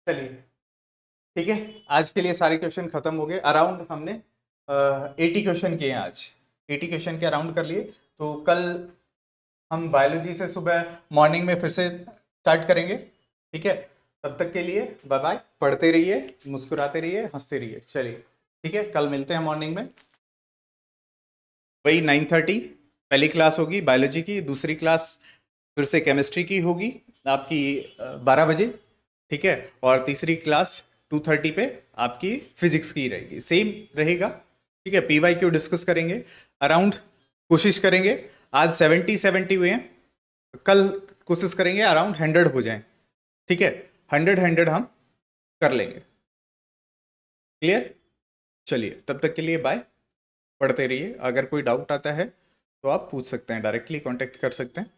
चलिए ठीक है, आज के लिए सारे क्वेश्चन खत्म हो गए। अराउंड हमने 80 क्वेश्चन किए हैं आज, 80 क्वेश्चन के अराउंड कर लिए। तो कल हम बायोलॉजी से सुबह मॉर्निंग में फिर से स्टार्ट करेंगे। ठीक है, तब तक के लिए बाय बाय, पढ़ते रहिए, मुस्कुराते रहिए, हंसते रहिए। चलिए ठीक है, कल मिलते हैं मॉर्निंग में, वही 9:30 पहली क्लास होगी बायोलॉजी की, दूसरी क्लास फिर से केमिस्ट्री की होगी आपकी 12 बजे। ठीक है, और तीसरी क्लास 2:30 पे आपकी फिजिक्स की रहेगी, सेम रहेगा। ठीक है, PYQ डिस्कस करेंगे अराउंड, कोशिश करेंगे आज 70 हुए हैं, कल कोशिश करेंगे अराउंड 100 हो जाएं। ठीक है, 100 हम कर लेंगे। क्लियर? चलिए तब तक के लिए बाय, पढ़ते रहिए। अगर कोई डाउट आता है तो आप पूछ सकते हैं, डायरेक्टली कांटेक्ट कर सकते हैं।